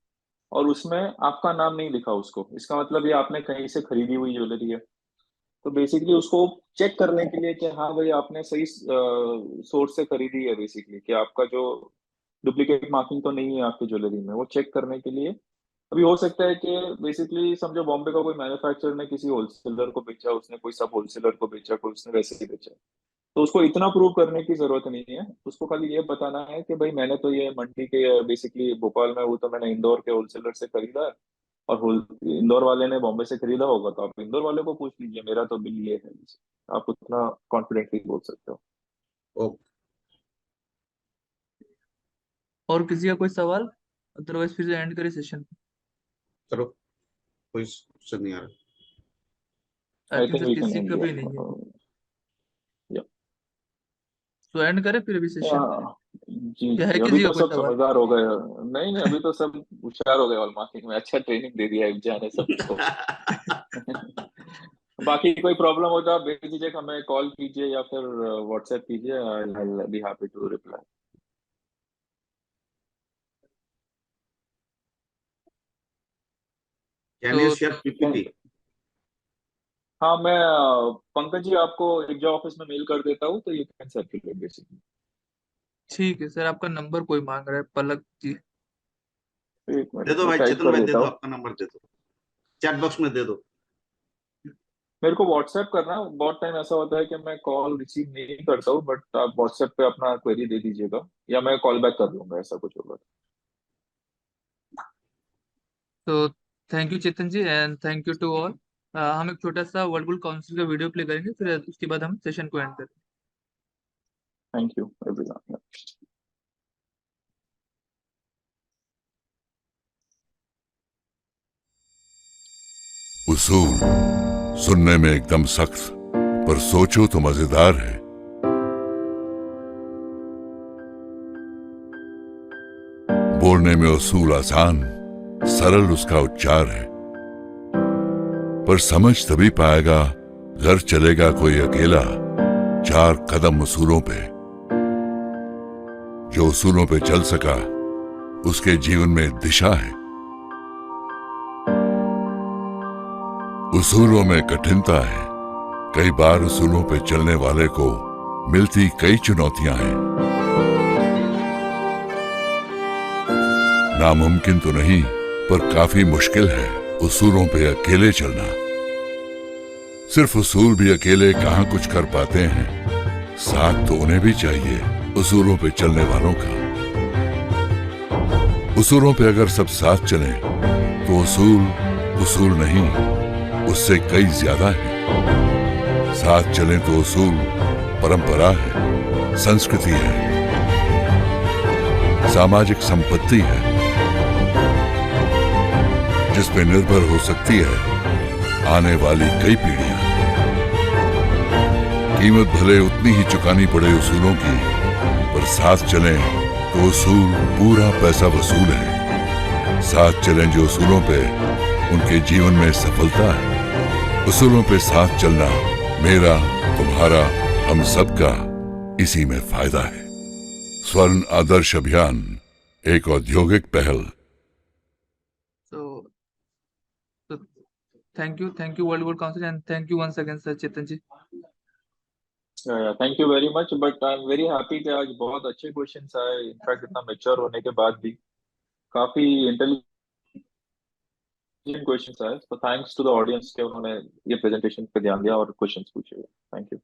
और उसमें आपका नाम नहीं लिखा उसको, इसका मतलब ये आपने कहीं से खरीदी हुई ज्वेलरी है। तो बेसिकली उसको चेक करने के लिए कि हाँ भाई आपने सही सोर्स से खरीदी है, बेसिकली कि आपका जो डुप्लीकेट मार्किंग तो नहीं है आपकी ज्वेलरी में, वो चेक करने के लिए अभी हो सकता है कि बेसिकली समझो बॉम्बे का कोई मैन्युफैक्चरर ने किसी होलसेलर को बेचा, उसने कोई सब होलसेलर को बेचा, कोई उसने वैसे ही बेचा, तो उसको इतना प्रूव करने की जरूरत नहीं है। उसको खाली ये बताना है कि भाई मैंने तो ये मंडी के बेसिकली भोपाल में हूँ तो मैंने इंदौर के होलसेलर से खरीदा है, और इंदौर वाले ने बॉम्बे से खरीदा होगा तो आप इंदौर वाले को पूछ लीजिए, मेरा तो बिल ये है। आप उतना कॉन्फिडेंटली बोल सकते हो। ओके। और किसी का कोई सवाल? अदरवाइज फिर से एंड करें सेशन। चलो, कोई क्वेश्चन नहीं आ रहा। I I think think sir we can किसी एंड का भी हियर। नहीं है, या तो एंड करें फिर अभी सेशन। जी क्या है जी, अभी किसी का तो कोई सब सवाल? समझदार हो गए। नहीं नहीं, अभी तो सब होशियार हो गए हॉल मार्किंग में, अच्छा ट्रेनिंग दे दिया इब्जा ने सबको। बाकी कोई प्रॉब्लम हो तो आप बेझिझक हमें कॉल कीजिए या फिर व्हाट्सएप कीजिए, I be happy to reply. Can you तो शेयर PPT? हाँ मैं पंकज जी आपको इब्जा ऑफिस में मेल कर देता हूँ तो यू कैन सर्कुलेट बेसिकली। ठीक है सर, आपका नंबर कोई मांग रहा है, पलक जी। एक दे मिनट दो में भाई टाइप चेतन कर भाई, दे देता दो, हूँ। आपका नंबर दे दो, चैट बॉक्स में दे दो। मेरे को व्हाट्सएप करना, बहुत टाइम ऐसा होता है कि मैं कॉल रिसीव नहीं करता हूँ, बट आप व्हाट्सएप पे अपना क्वेरी दे दीजिएगा या मैं कॉल बैक कर लूंगा, ऐसा कुछ होगा। तो thank you Chetan ji, and thank you to all. हम एक छोटा सा वर्ल्ड गोल्ड काउंसिल का वीडियो प्ले करेंगे, फिर उसके बाद हम सेशन को एंड करेंगे। Thank you everyone. उसूल सुनने में एकदम सख्त, पर सोचो तो मजेदार है। बोलने में उसूल आसान, सरल उसका उच्चार है, पर समझ तभी पाएगा घर चलेगा कोई अकेला 4 कदम उसूलों पे। जो उसूलों पे चल सका उसके जीवन में दिशा है। उसूलों में कठिनता है, कई बार उसूलों पे चलने वाले को मिलती कई चुनौतियां हैं। नामुमकिन तो नहीं, पर काफी मुश्किल है उसूलों पे अकेले चलना। सिर्फ उसूल भी अकेले कहां कुछ कर पाते हैं, साथ तो उन्हें भी चाहिए उसूलों पे चलने वालों का। उसूलों पे अगर सब साथ चलें तो उसूल उसूल नहीं, उससे कई ज्यादा है। साथ चलें तो उसूल परंपरा है, संस्कृति है, सामाजिक संपत्ति है, जिस पे निर्भर हो सकती है आने वाली कई पीढ़ियां। कीमत भले उतनी ही चुकानी पड़े उसूलों की, पर साथ चलें तो उसूल पूरा पैसा वसूल है। साथ चलें जो उसूलों पे, उनके जीवन में सफलता है। उसूलों पे साथ चलना मेरा, तुम्हारा, हम सबका इसी में फायदा है। स्वर्ण आदर्श अभियान एक औद्योगिक पहल। So thank you World Gold Council, and thank you once again Sir Chetan ji. Thank you very much, but I am very happy कि आज बहुत अच्छे क्वेश्चंस आए। इनफैक्ट इतना मैच्योर होने के बाद भी काफी इंटेलिजेंट क्वेश्चंस आए। तो थैंक्स टू द ऑडियंस कि उन्होंने ये प्रेजेंटेशन पे ध्यान दिया और क्वेश्चंस पूछे। Thank you.